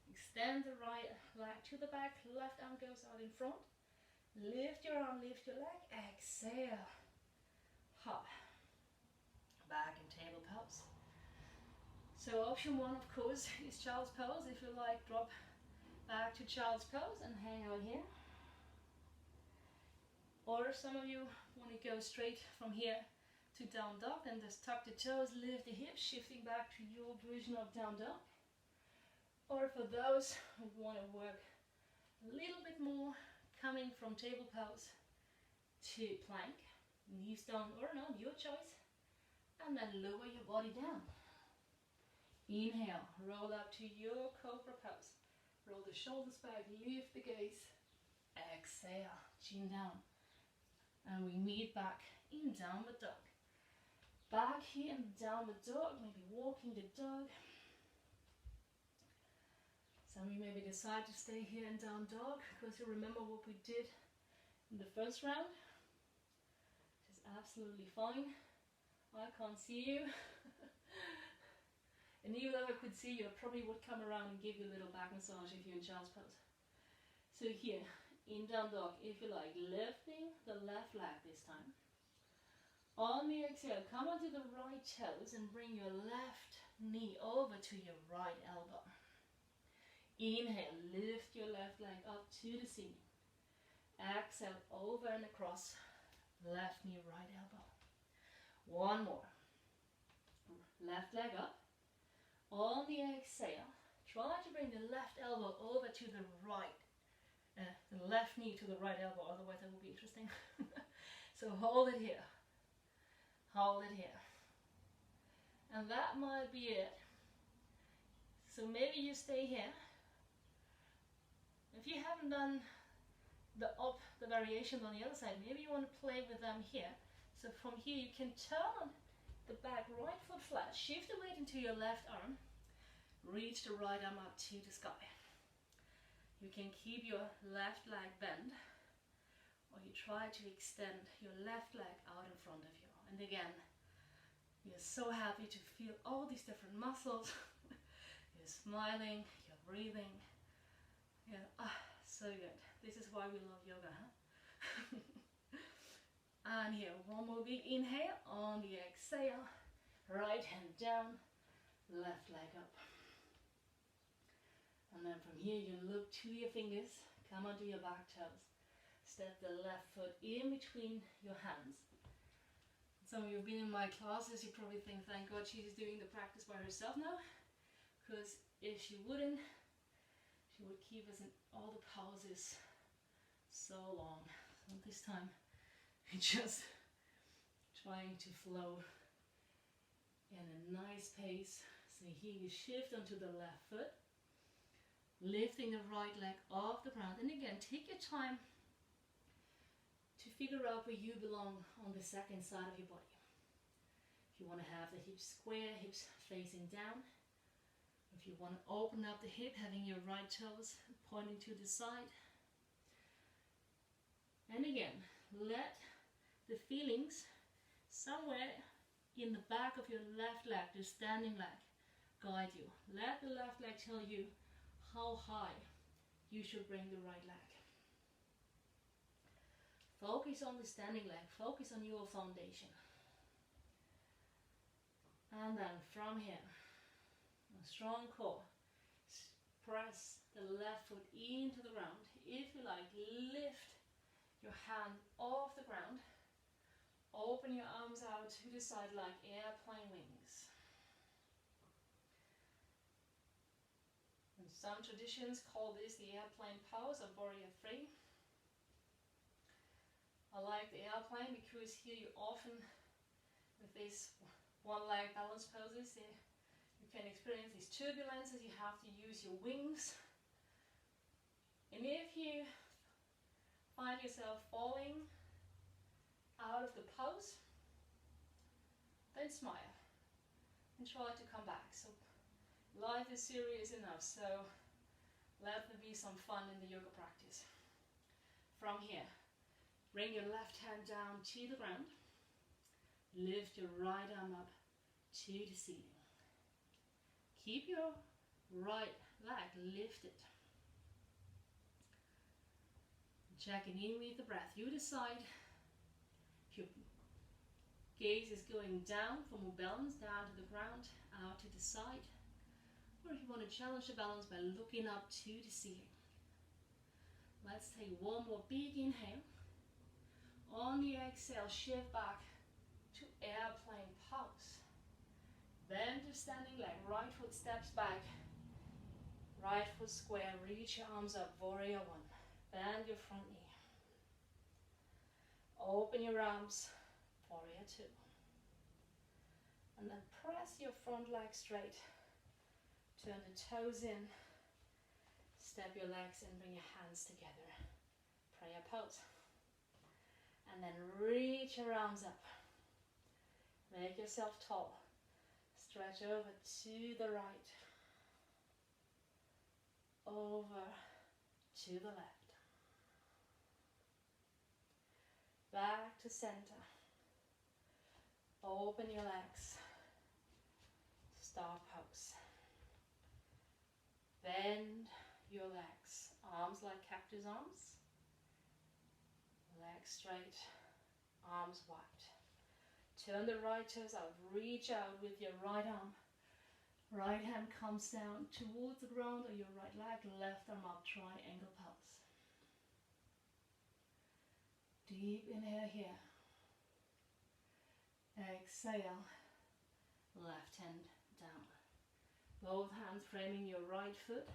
Extend the right leg to the back, left arm goes out in front. Lift your arm, lift your leg, exhale. Hop. Back in table pose. So option one, of course, is child's pose. If you like, drop back to child's pose and hang out here. Or some of you want to go straight from here to down dog and just tuck the toes, lift the hips, shifting back to your version of down dog. Or for those who want to work a little bit more, coming from table pose to plank, knees down or not, your choice. And then lower your body down. Inhale, roll up to your Cobra Pose. Roll the shoulders back, lift the gaze. Exhale, chin down. And we meet back in downward dog. Back here in downward dog, maybe walking the dog. Some of you maybe decide to stay here in down dog because you remember what we did in the first round, which is absolutely fine. I can't see you. And even though I could see you, I probably would come around and give you a little back massage if you're in child's pose. So here, in down dog, if you like, lifting the left leg this time. On the exhale, come onto the right toes and bring your left knee over to your right elbow. Inhale, lift your left leg up to the ceiling. Exhale, over and across, left knee, right elbow. One more. Left leg up. On the exhale, try to bring the left elbow over to the right, the left knee to the right elbow, otherwise that will be interesting. So hold it here. Hold it here. And that might be it. So maybe you stay here. If you haven't done the variations on the other side, maybe you want to play with them here. So from here you can turn the back right foot flat, shift the weight into your left arm, reach the right arm up to the sky. You can keep your left leg bent, or you try to extend your left leg out in front of you. And again, you're so happy to feel all these different muscles. You're smiling, you're breathing. Yeah, so good. This is why we love yoga, huh? And here, one more big inhale. On the exhale, right hand down, left leg up. And then from here, you look to your fingers, come onto your back toes. Step the left foot in between your hands. Some of you have been in my classes, you probably think, thank God she's doing the practice by herself now. Because if she wouldn't, she would keep us in all the poses so long. So this time, we're just trying to flow in a nice pace. So here you shift onto the left foot, lifting the right leg off the ground. And again, take your time to figure out where you belong on the second side of your body. If you want to have the hips square, hips facing down. If you want to open up the hip, having your right toes pointing to the side. And again, let the feelings somewhere in the back of your left leg, the standing leg, guide you. Let the left leg tell you how high you should bring the right leg. Focus on the standing leg, focus on your foundation. And then from here, a strong core, press the left foot into the ground. If you like, lift your hand off the ground. Open your arms out to the side like airplane wings. And some traditions call this the airplane pose or warrior three. I like the airplane because here you often, with these one leg balance poses, you can experience these turbulences. You have to use your wings. And if you find yourself falling out of the pose, then smile and try to come back. So life is serious enough, so let there be some fun in the yoga practice. From here, bring your left hand down to the ground, lift your right arm up to the ceiling. Keep your right leg lifted. Checking in with the breath. You decide if your gaze is going down for more balance, down to the ground, out to the side, or if you want to challenge the balance by looking up to the ceiling. Let's take one more big inhale. On the exhale, shift back to airplane pose. Bend your standing leg, right foot steps back, right foot square, reach your arms up, warrior one. Bend your front knee. Open your arms, warrior two. And then press your front leg straight. Turn the toes in. Step your legs and bring your hands together. Prayer pose. And then reach your arms up. Make yourself tall. Stretch over to the right. over to the left. Back to center. Open your legs. Star pose. Bend your legs. Arms like cactus arms. Legs straight. Arms wide. Turn the right toes out. Reach out with your right arm. Right hand comes down towards the ground or your right leg. Left arm up. Triangle pose. Deep inhale here. Exhale. Left hand down. Both hands framing your right foot.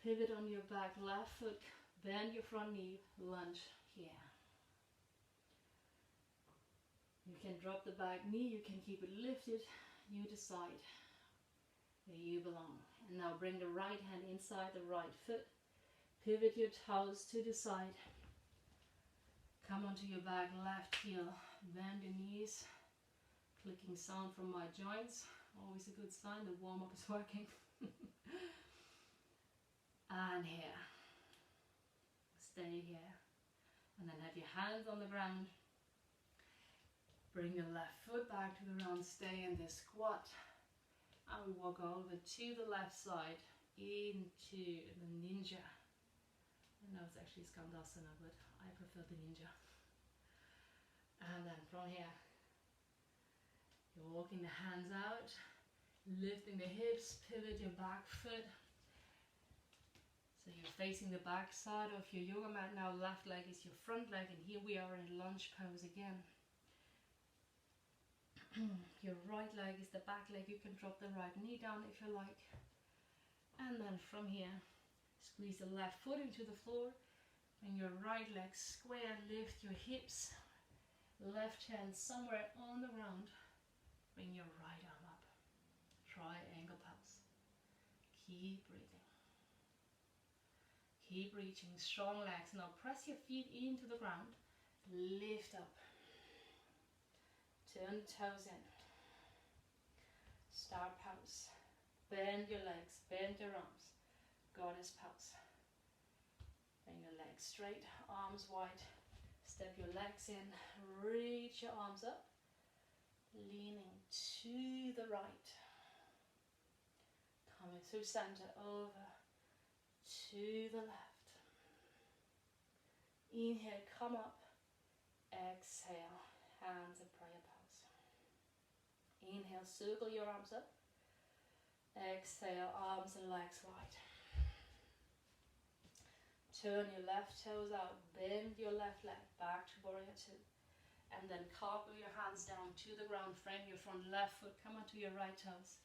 Pivot on your back left foot. Bend your front knee. Lunge here. You can drop the back knee. You can keep it lifted. You decide where you belong. And now bring the right hand inside the right foot. Pivot your toes to the side. Come onto your back left heel. Bend your knees. Clicking sound from my joints. Always a good sign. The warm-up is working. And here. Stay here. And then have your hands on the ground. Bring your left foot back to the ground. Stay in this squat. And we walk over to the left side. Into the ninja. I know it's actually Skandasana, but I prefer the ninja. And then from here, you're walking the hands out, lifting the hips, pivot your back foot. So you're facing the back side of your yoga mat. Now left leg is your front leg, and here we are in lunge pose again. Your right leg is the back leg. You can drop the right knee down if you like. And then from here, squeeze the left foot into the floor. Bring your right leg square, lift your hips. Left hand somewhere on the ground. Bring your right arm up. Triangle pose. Keep breathing. Keep reaching. Strong legs. Now press your feet into the ground. Lift up. Turn the toes in. Star pose. Bend your legs. Bend your arms. Goddess pose. Bring your legs straight. Arms wide. Step your legs in. Reach your arms up. Leaning to the right. Coming through center over to the left. Inhale, come up. Exhale, hands in prayer pose. Inhale, circle your arms up. Exhale, arms and legs wide. Turn your left toes out. Bend your left leg back to warrior two. And then cartwheel your hands down to the ground. Frame your front left foot. Come onto your right toes.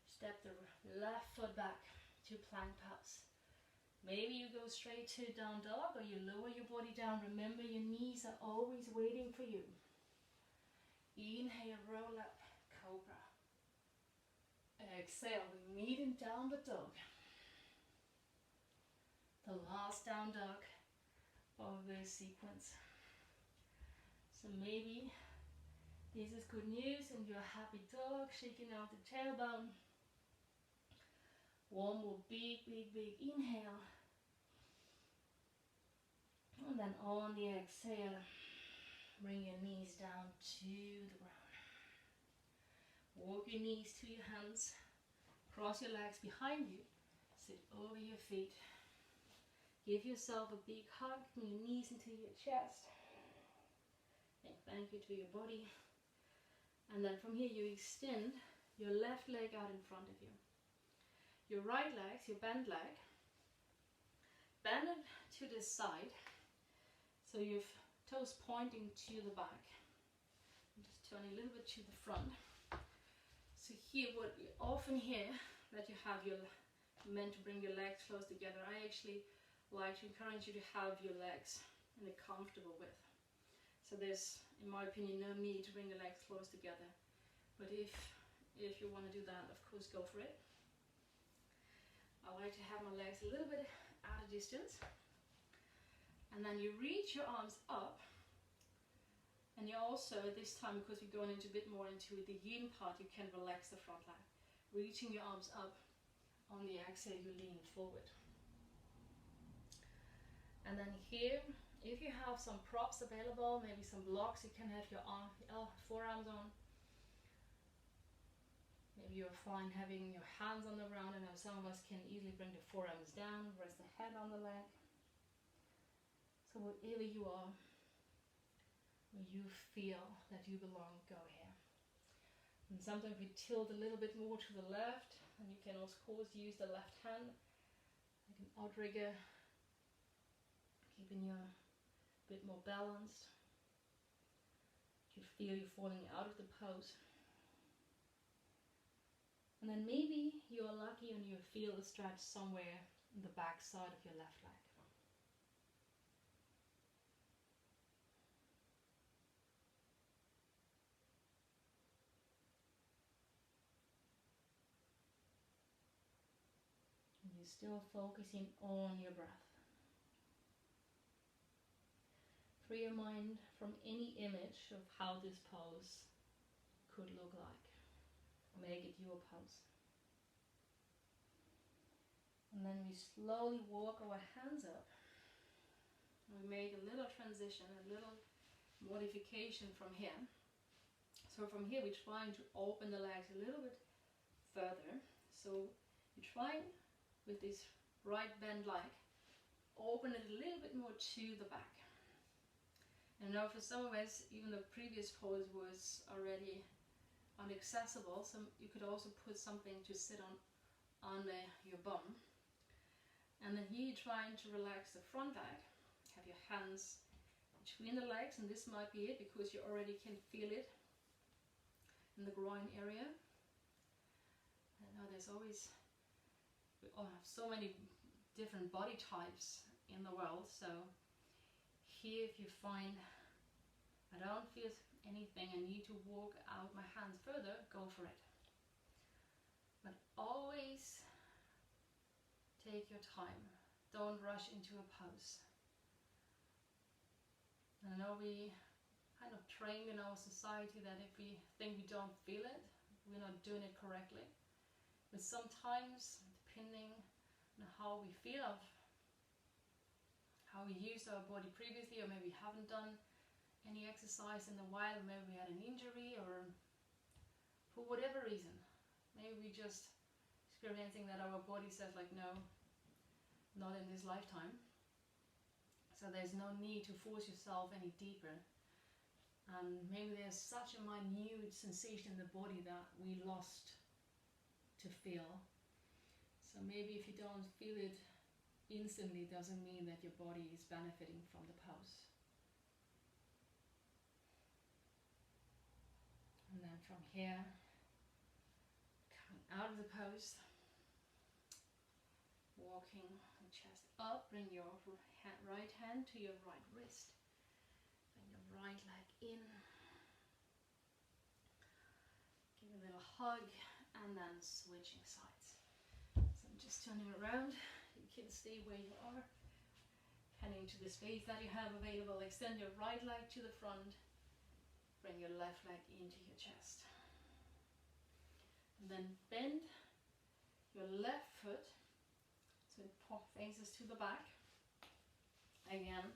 Step the left foot back to plank pose. Maybe you go straight to down dog, or you lower your body down. Remember, your knees are always waiting for you. Inhale, roll up, cobra. Exhale, we meet in downward dog. The last down dog of this sequence. So maybe this is good news and you're a happy dog, shaking out the tailbone. One more big, big, big inhale. And then on the exhale, bring your knees down to the ground. Walk your knees to your hands. Cross your legs behind you. Sit over your feet. Give yourself a big hug. Bring your knees into your chest. Thank you to your body. And then from here you extend your left leg out in front of you. Your right leg, your bent leg, bend it to the side. So your toes pointing to the back. I'm just turning a little bit to the front. So here, what you often hear that you have your meant to bring your legs close together. I actually like to encourage you to have your legs in a comfortable width. So there's, in my opinion, no need to bring the legs close together. But if you want to do that, of course, go for it. I like to have my legs a little bit at a distance. And then you reach your arms up. And you also, at this time, because we're going into a bit more into the yin part, you can relax the front leg. Reaching your arms up. On the exhale, you lean forward. And then here, if you have some props available, maybe some blocks you can have your forearms on. Maybe you're fine having your hands on the ground. I know some of us can easily bring the forearms down, rest the head on the leg. So wherever you are, where you feel that you belong, go here. And sometimes we tilt a little bit more to the left, and you can of course use the left hand like an outrigger, keeping you a bit more balanced. You feel you falling out of the pose. And then maybe you are lucky and you feel a stretch somewhere in the back side of your left leg. And you're still focusing on your breath. Free your mind from any image of how this pose could look like. Make it your pose. And then we slowly walk our hands up. We make a little transition, a little modification from here. So from here we're trying to open the legs a little bit further. So you're trying with this right bend leg, open it a little bit more to the back. And now for some of us, even the previous pose was already inaccessible, so you could also put something to sit on your bum. And then here you're trying to relax the front leg, have your hands between the legs, and this might be it because you already can feel it in the groin area. I know we all have so many different body types in the world, so here if you find I don't feel anything, I need to walk out my hands further, go for it. But always take your time. Don't rush into a pose. I know we kind of trained in our society that if we think we don't feel it, we're not doing it correctly. But sometimes, depending on how we feel, of how we used our body previously, or maybe we haven't done any exercise in a while, maybe we had an injury, or for whatever reason, maybe we just experiencing that our body says like, no, not in this lifetime. So there's no need to force yourself any deeper. And maybe there's such a minute sensation in the body that we lost to feel. So maybe if you don't feel it instantly, doesn't mean that your body is benefiting from the pose. And then from here, coming out of the pose, walking the chest up, bring your right hand to your right wrist, bring your right leg in, give a little hug, and then switching sides. So I'm just turning around, you can stay where you are, heading to the space that you have available, extend your right leg to the front, bring your left leg into your chest. And then bend your left foot so it faces to the back. Again,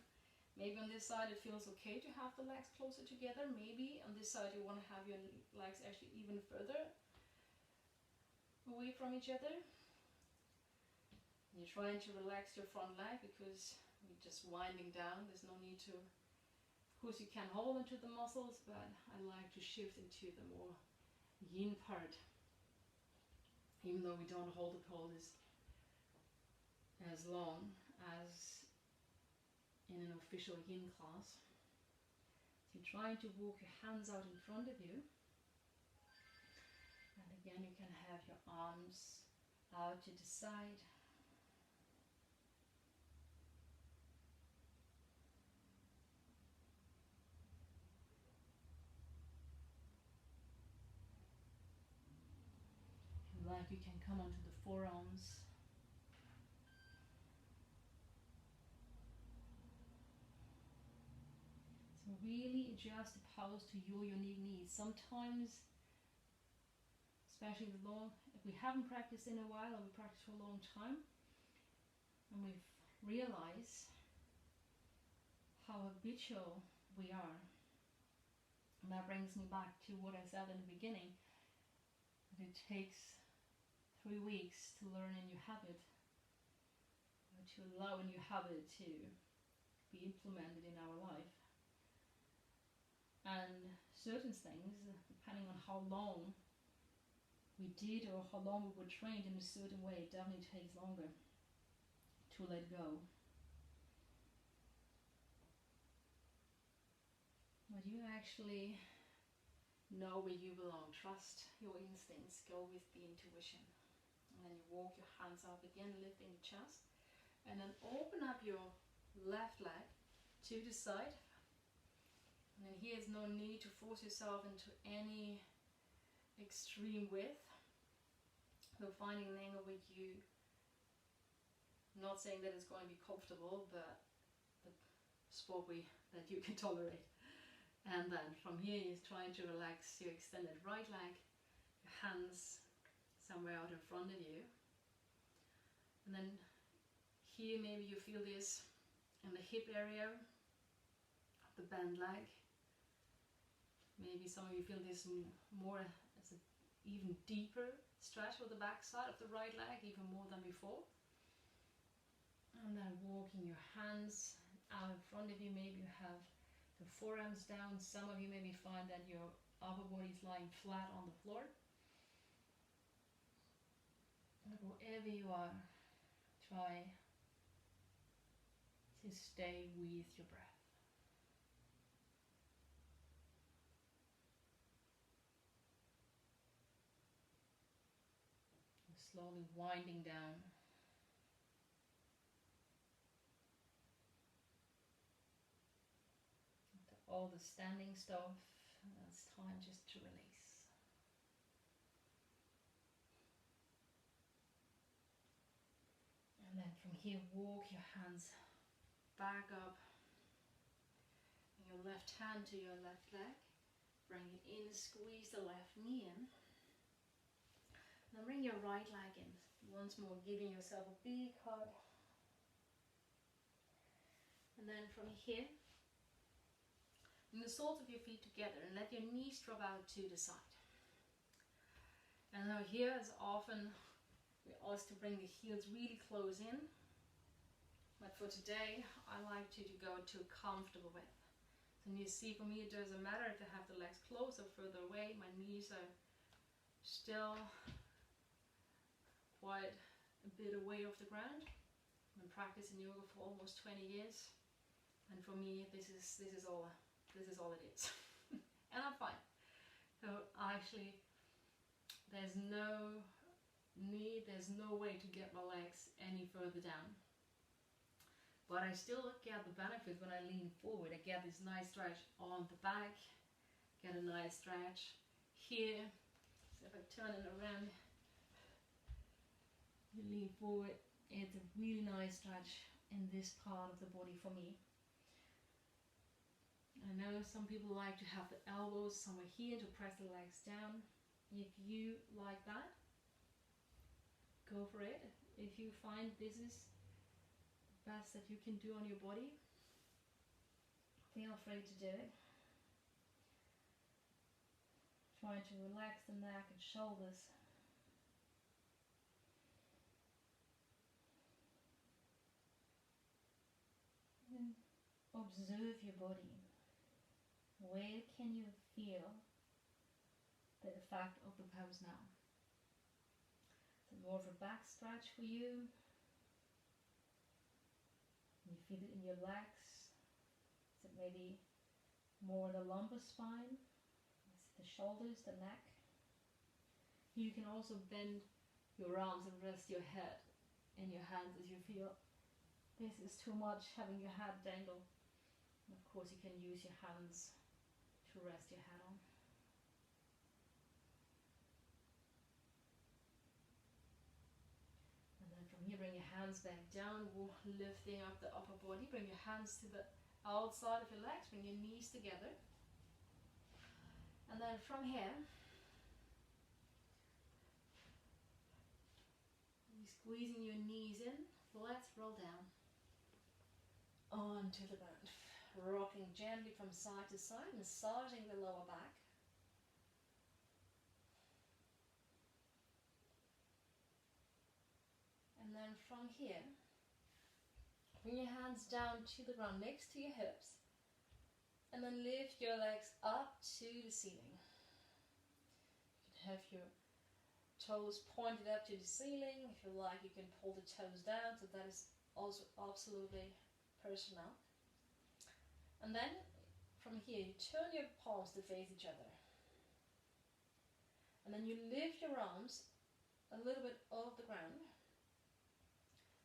maybe on this side it feels okay to have the legs closer together. Maybe on this side you want to have your legs actually even further away from each other. You're trying to relax your front leg because you're just winding down. There's no need to. Of course you can hold into the muscles, but I like to shift into the more yin part, even though we don't hold the pose as long as in an official yin class. So you're trying to walk your hands out in front of you, and again you can have your arms out to the side. Like you can come onto the forearms. So really adjust the pose to your unique needs. Sometimes, especially if we haven't practiced in a while, or we practiced for a long time, and we've realized how habitual we are. And that brings me back to what I said in the beginning, that it takes 3 weeks to learn a new habit, or to allow a new habit to be implemented in our life. And certain things, depending on how long we did or how long we were trained in a certain way, it definitely takes longer to let go. But you actually know where you belong. Trust your instincts. Go with the intuition. And then you walk your hands up again, lifting the chest. And then open up your left leg to the side. And then here's no need to force yourself into any extreme width. So finding an angle with you, not saying that it's going to be comfortable, but the spot that you can tolerate. And then from here you're trying to relax your extended right leg, your hands somewhere out in front of you. And then here maybe you feel this in the hip area, the bent leg. Maybe some of you feel this more as an even deeper stretch with the back side of the right leg, even more than before. And then walking your hands out in front of you. Maybe you have the forearms down. Some of you maybe find that your upper body is lying flat on the floor. And wherever you are, try to stay with your breath. Slowly winding down. All the standing stuff, it's time just to release. And then from here, walk your hands back up. Your left hand to your left leg. Bring it in, squeeze the left knee in. Then bring your right leg in. Once more, giving yourself a big hug. And then from here, bring the soles of your feet together and let your knees drop out to the side. And now here, as often, we ask to bring the heels really close in. But for today, I like to go to a comfortable width. So you see, for me, it doesn't matter if I have the legs close or further away. My knees are still quite a bit away off the ground. I've been practicing yoga for almost 20 years. And for me, this is all it is. And I'm fine. So actually, there's no need, there's no way to get my legs any further down. But I still get the benefit when I lean forward. I get this nice stretch on the back, get a nice stretch here. So if I turn it around, you lean forward, it's a really nice stretch in this part of the body for me. I know some people like to have the elbows somewhere here to press the legs down. If you like that, go for it. If you find this is the best that you can do on your body, feel free to do it. Try to relax the neck and shoulders. And observe your body. Where can you feel the effect of the pose now? Is it more of a back stretch for you? You feel it in your legs? Is it maybe more in the lumbar spine? Is it the shoulders, the neck? You can also bend your arms and rest your head in your hands as you feel this is too much, having your head dangle. And of course you can use your hands to rest your head on. And then from here, bring your hands back down, lifting up the upper body. Bring your hands to the outside of your legs, bring your knees together. And then from here, squeezing your knees in, let's roll down onto the ground. rocking gently from side to side, massaging the lower back. And then from here, bring your hands down to the ground next to your hips, and then lift your legs up to the ceiling. You can have your toes pointed up to the ceiling. If you like, you can pull the toes down, so that is also absolutely personal. And then from here, you turn your palms to face each other. And then you lift your arms a little bit off the ground.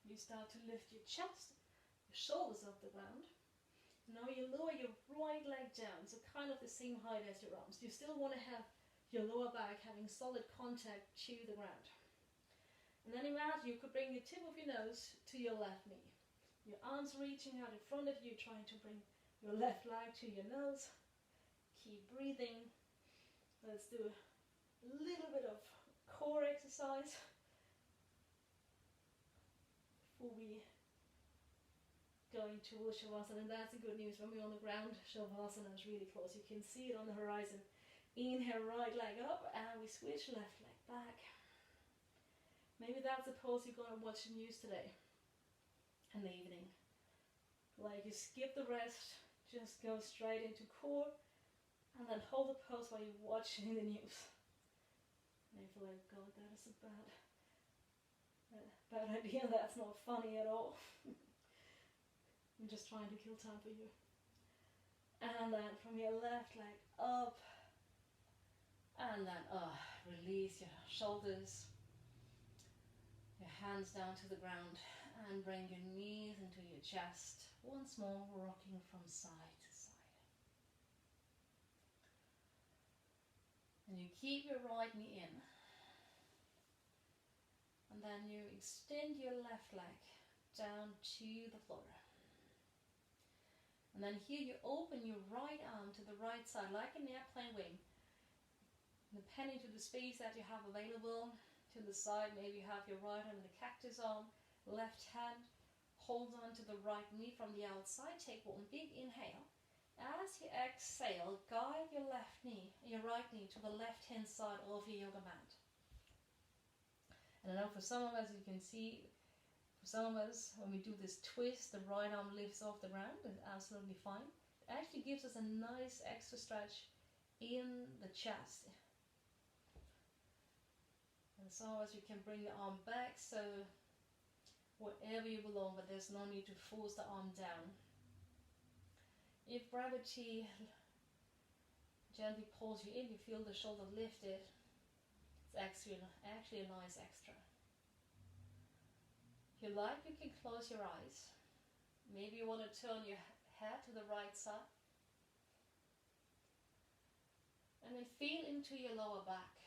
You start to lift your chest, your shoulders off the ground. Now you lower your right leg down, so kind of the same height as your arms. You still want to have your lower back having solid contact to the ground. And then imagine you could bring the tip of your nose to your left knee. Your arms reaching out in front of you, trying to bring your left leg to your nose. Keep breathing. Let's do a little bit of core exercise before we go into Shavasana. And that's the good news. When we're on the ground, Shavasana is really close. You can see it on the horizon. Inhale, right leg up, and we switch left leg back. Maybe that's the pose you're going to watch the news today in the evening. Like you skip the rest, just go straight into core, and then hold the pose while you're watching the news. And you feel like, God, that is a bad idea. That's not funny at all. I'm just trying to kill time for you. And then from your left leg up, and then release your shoulders, your hands down to the ground, and bring your knees into your chest. Once more, rocking from side to side. And you keep your right knee in. And then you extend your left leg down to the floor. And then here you open your right arm to the right side, like an airplane wing. Depending to the space that you have available, to the side, maybe you have your right arm in the cactus arm, left hand, hold on to the right knee from the outside, take one big inhale. As you exhale, guide your right knee to the left hand side of your yoga mat. And I know for some of us, you can see, for some of us, when we do this twist, the right arm lifts off the ground, it's absolutely fine. It actually gives us a nice extra stretch in the chest. And some of us, you can bring the arm back, so wherever you belong, but there's no need to force the arm down. If gravity gently pulls you in, you feel the shoulder lifted, it's actually a nice extra. If you like, you can close your eyes. Maybe you want to turn your head to the right side. And then feel into your lower back.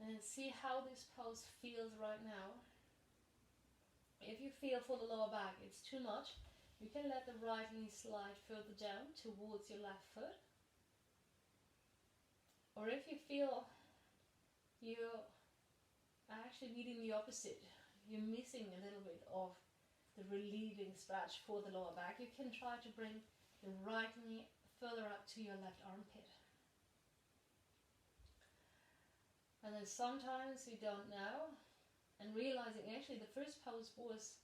And see how this pose feels right now. If you feel for the lower back it's too much, you can let the right knee slide further down towards your left foot. Or if you feel you're actually needing the opposite, you're missing a little bit of the relieving stretch for the lower back, you can try to bring the right knee further up to your left armpit. And then sometimes you don't know, and realizing actually the first pose was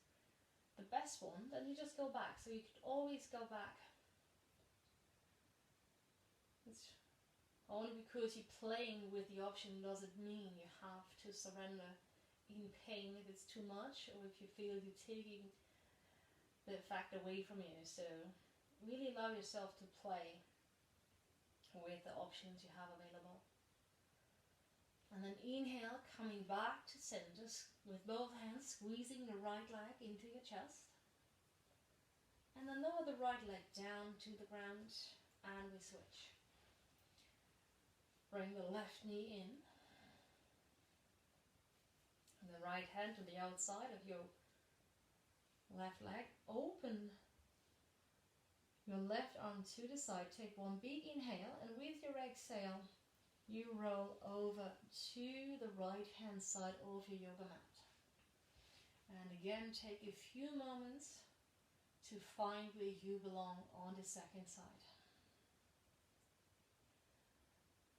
the best one, then you just go back. So you could always go back. It's only because you're playing with the option doesn't mean you have to surrender in pain if it's too much, or if you feel you're taking the effect away from you. So really allow yourself to play with the options you have available. And then inhale, coming back to center with both hands, squeezing the right leg into your chest. And then lower the right leg down to the ground, and we switch. Bring the left knee in. And the right hand to the outside of your left leg. Open your left arm to the side. Take one big inhale, and with your exhale, you roll over to the right hand side of your yoga mat. And again, take a few moments to find where you belong on the second side.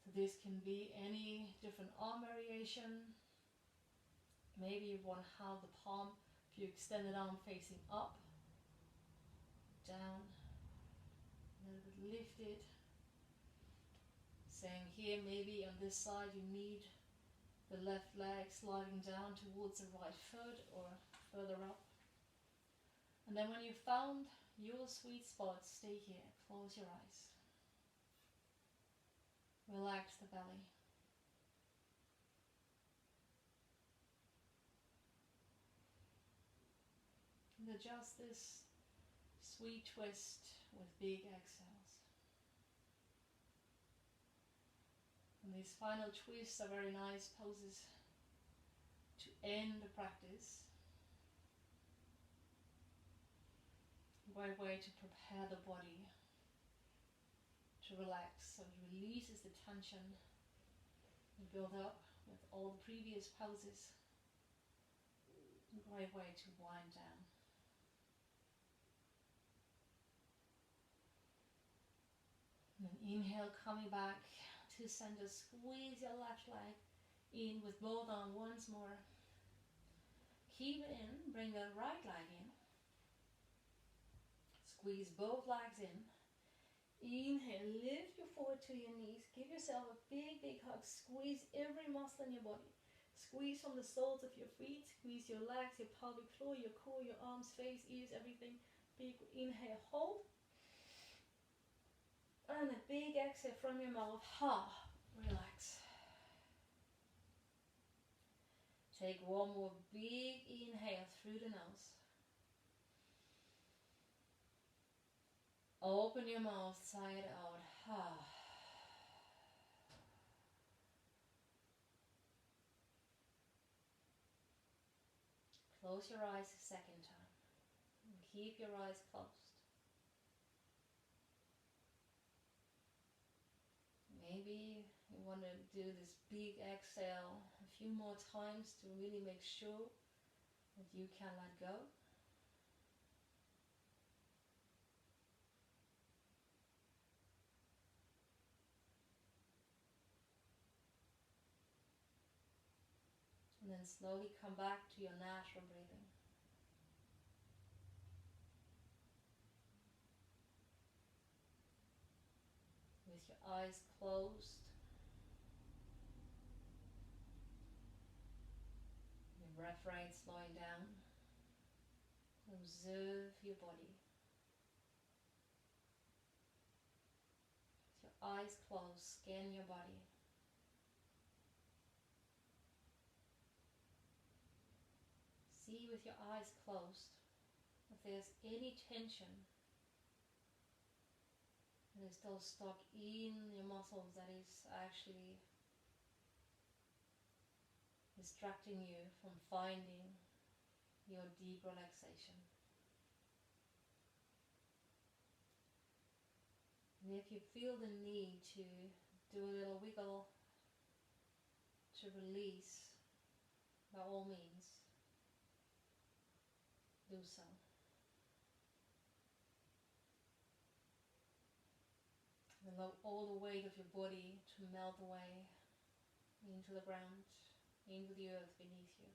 So this can be any different arm variation. Maybe you want to have the palm, if you extend the arm, facing up, down, a little bit lifted. Same here, maybe on this side you need the left leg sliding down towards the right foot or further up. And then when you've found your sweet spot, stay here, close your eyes. Relax the belly. And adjust this sweet twist with big exhales. And these final twists are very nice poses to end the practice. A great way to prepare the body to relax, so it releases the tension and build up with all the previous poses. A great way to wind down. And then inhale, coming back to center, squeeze your left leg in with both arms once more. Keep it in, bring the right leg in. Squeeze both legs in. Inhale, lift your forward to your knees. Give yourself a big, big hug. Squeeze every muscle in your body. Squeeze from the soles of your feet. Squeeze your legs, your pelvic floor, your core, your arms, face, ears, everything. Big inhale, hold. And a big exhale from your mouth. Relax. Take one more big inhale through the nose. Open your mouth, sigh it out. Close your eyes a second time. And keep your eyes closed. Maybe you want to do this big exhale a few more times to really make sure that you can let go. And then slowly come back to your natural breathing. With your eyes closed, your breath rate slowing down. Observe your body. With your eyes closed, scan your body. See with your eyes closed if there's any tension that is still stuck in your muscles that is actually distracting you from finding your deep relaxation. And if you feel the need to do a little wiggle to release, by all means, do so. Allow all the weight of your body to melt away into the ground, into the earth beneath you.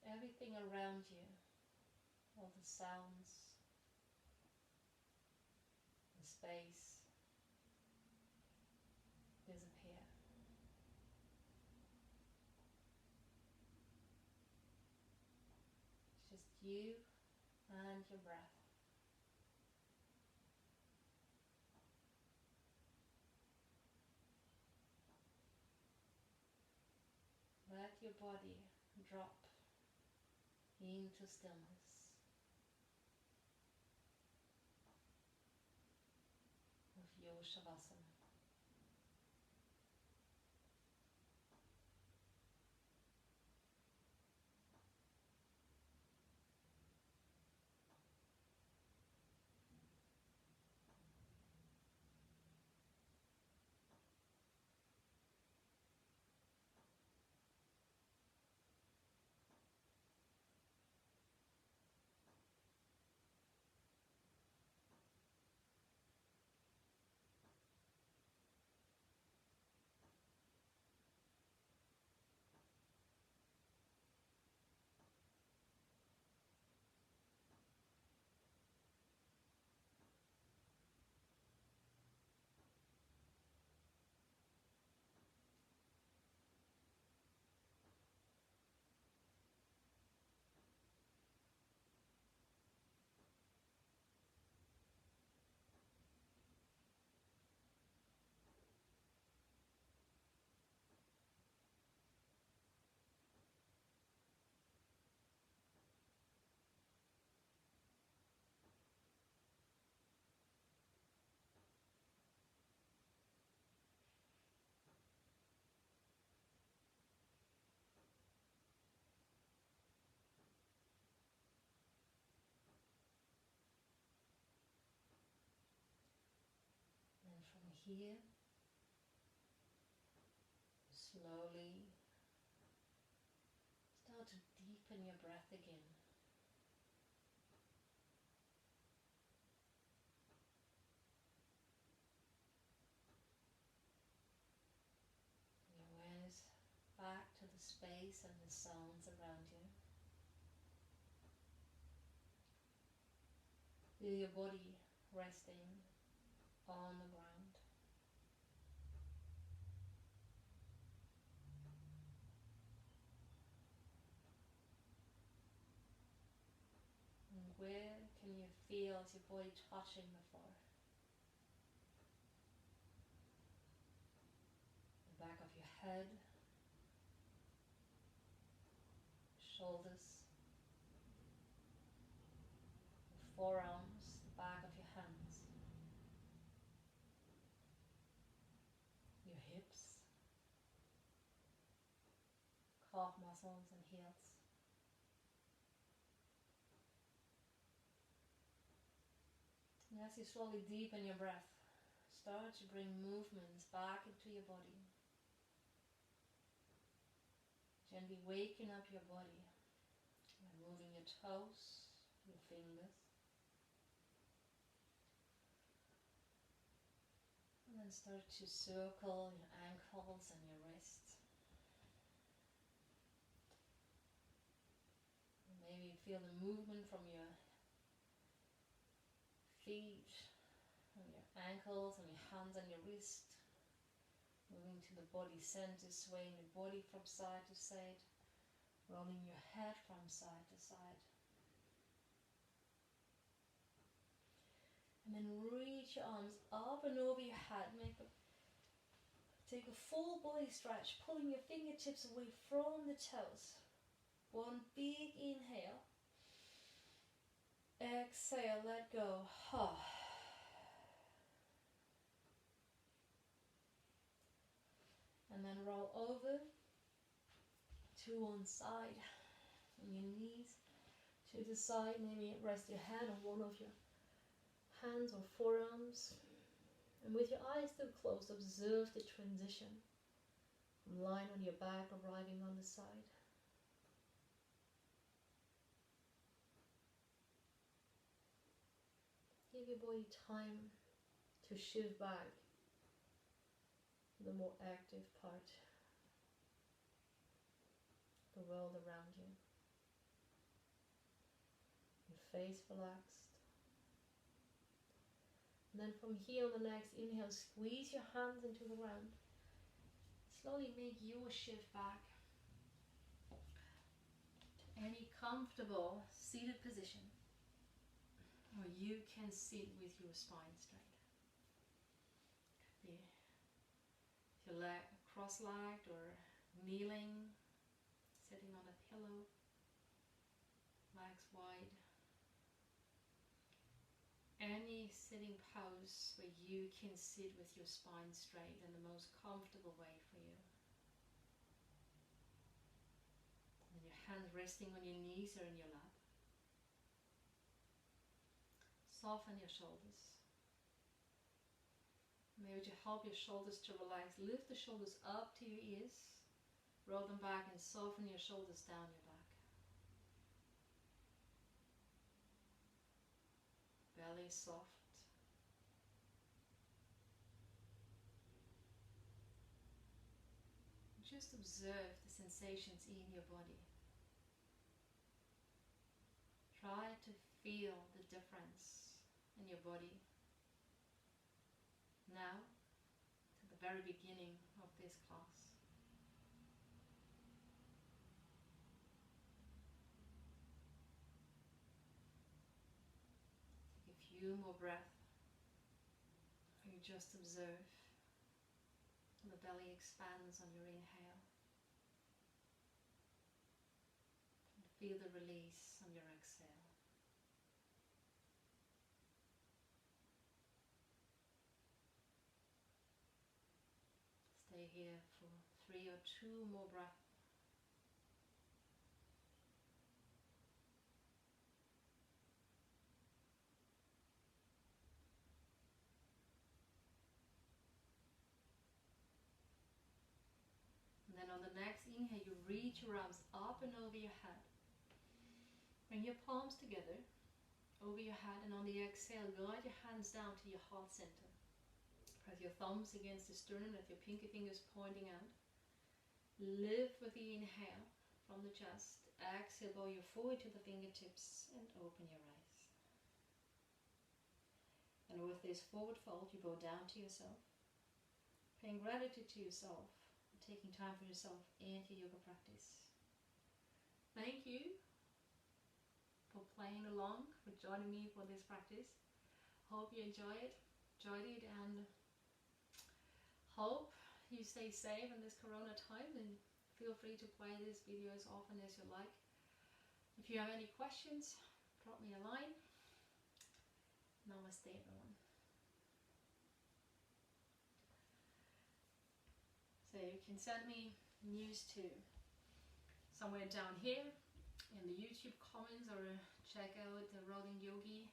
Everything around you, all the sounds, the space, disappear. It's just you and your breath. Let your body drop into stillness of your Shavasana. here, slowly start to deepen your breath again. Your awareness back to the space and the sounds around you. Feel your body resting on the ground. And where can you feel is your body touching the floor? The back of your head, shoulders, your forearms, the back of your hands, your hips, calf muscles and heels. And as you slowly deepen your breath, start to bring movements back into your body. Gently waking up your body by moving your toes, your fingers. And then start to circle your ankles and your wrists. And maybe you feel the movement from your feet, and your ankles and your hands and your wrist, moving to the body center, swaying the body from side to side, rolling your head from side to side. And then reach your arms up and over your head. Take a full body stretch, pulling your fingertips away from the toes. One big inhale. Exhale, let go. And then roll over to one side. And your knees to the side. Maybe rest your head on one of your hands or forearms. And with your eyes still closed, observe the transition from lying on your back arriving on the side. Give your body time to shift back to the more active part, the world around you. Your face relaxed. And then from here on the next inhale, squeeze your hands into the ground. Slowly make your shift back to any comfortable seated position where you can sit with your spine straight. Could be your leg cross-legged or kneeling, sitting on a pillow, legs wide. Any sitting pose where you can sit with your spine straight in the most comfortable way for you. And your hands resting on your knees or in your lap. Soften your shoulders. Maybe to help your shoulders to relax, lift the shoulders up to your ears, roll them back and soften your shoulders down your back. Belly soft. Just observe the sensations in your body. Try to feel the difference in your body now to the very beginning of this class. Take a few more breaths. You just observe. The belly expands on your inhale. And feel the release on your exhale. Stay here for 3 or 2 more breaths. inhale, you reach your arms up and over your head. Bring your palms together over your head, and on the exhale, glide your hands down to your heart center. Press your thumbs against the sternum, let your pinky fingers pointing out. Lift with the inhale from the chest. Exhale, bow your forehead to the fingertips and open your eyes. And with this forward fold, you bow down to yourself, paying gratitude to yourself, and taking time for yourself and your yoga practice. Thank you for playing along, for joining me for this practice. Hope you enjoyed it, and hope you stay safe in this corona time, and feel free to play this video as often as you like. If you have any questions, drop me a line. Namaste, everyone. So you can send me news to somewhere down here in the YouTube comments, or check out the Rolling Yogi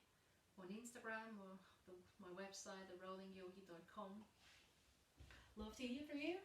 on Instagram, or my website, therolling-yogi.com. Love to hear from you.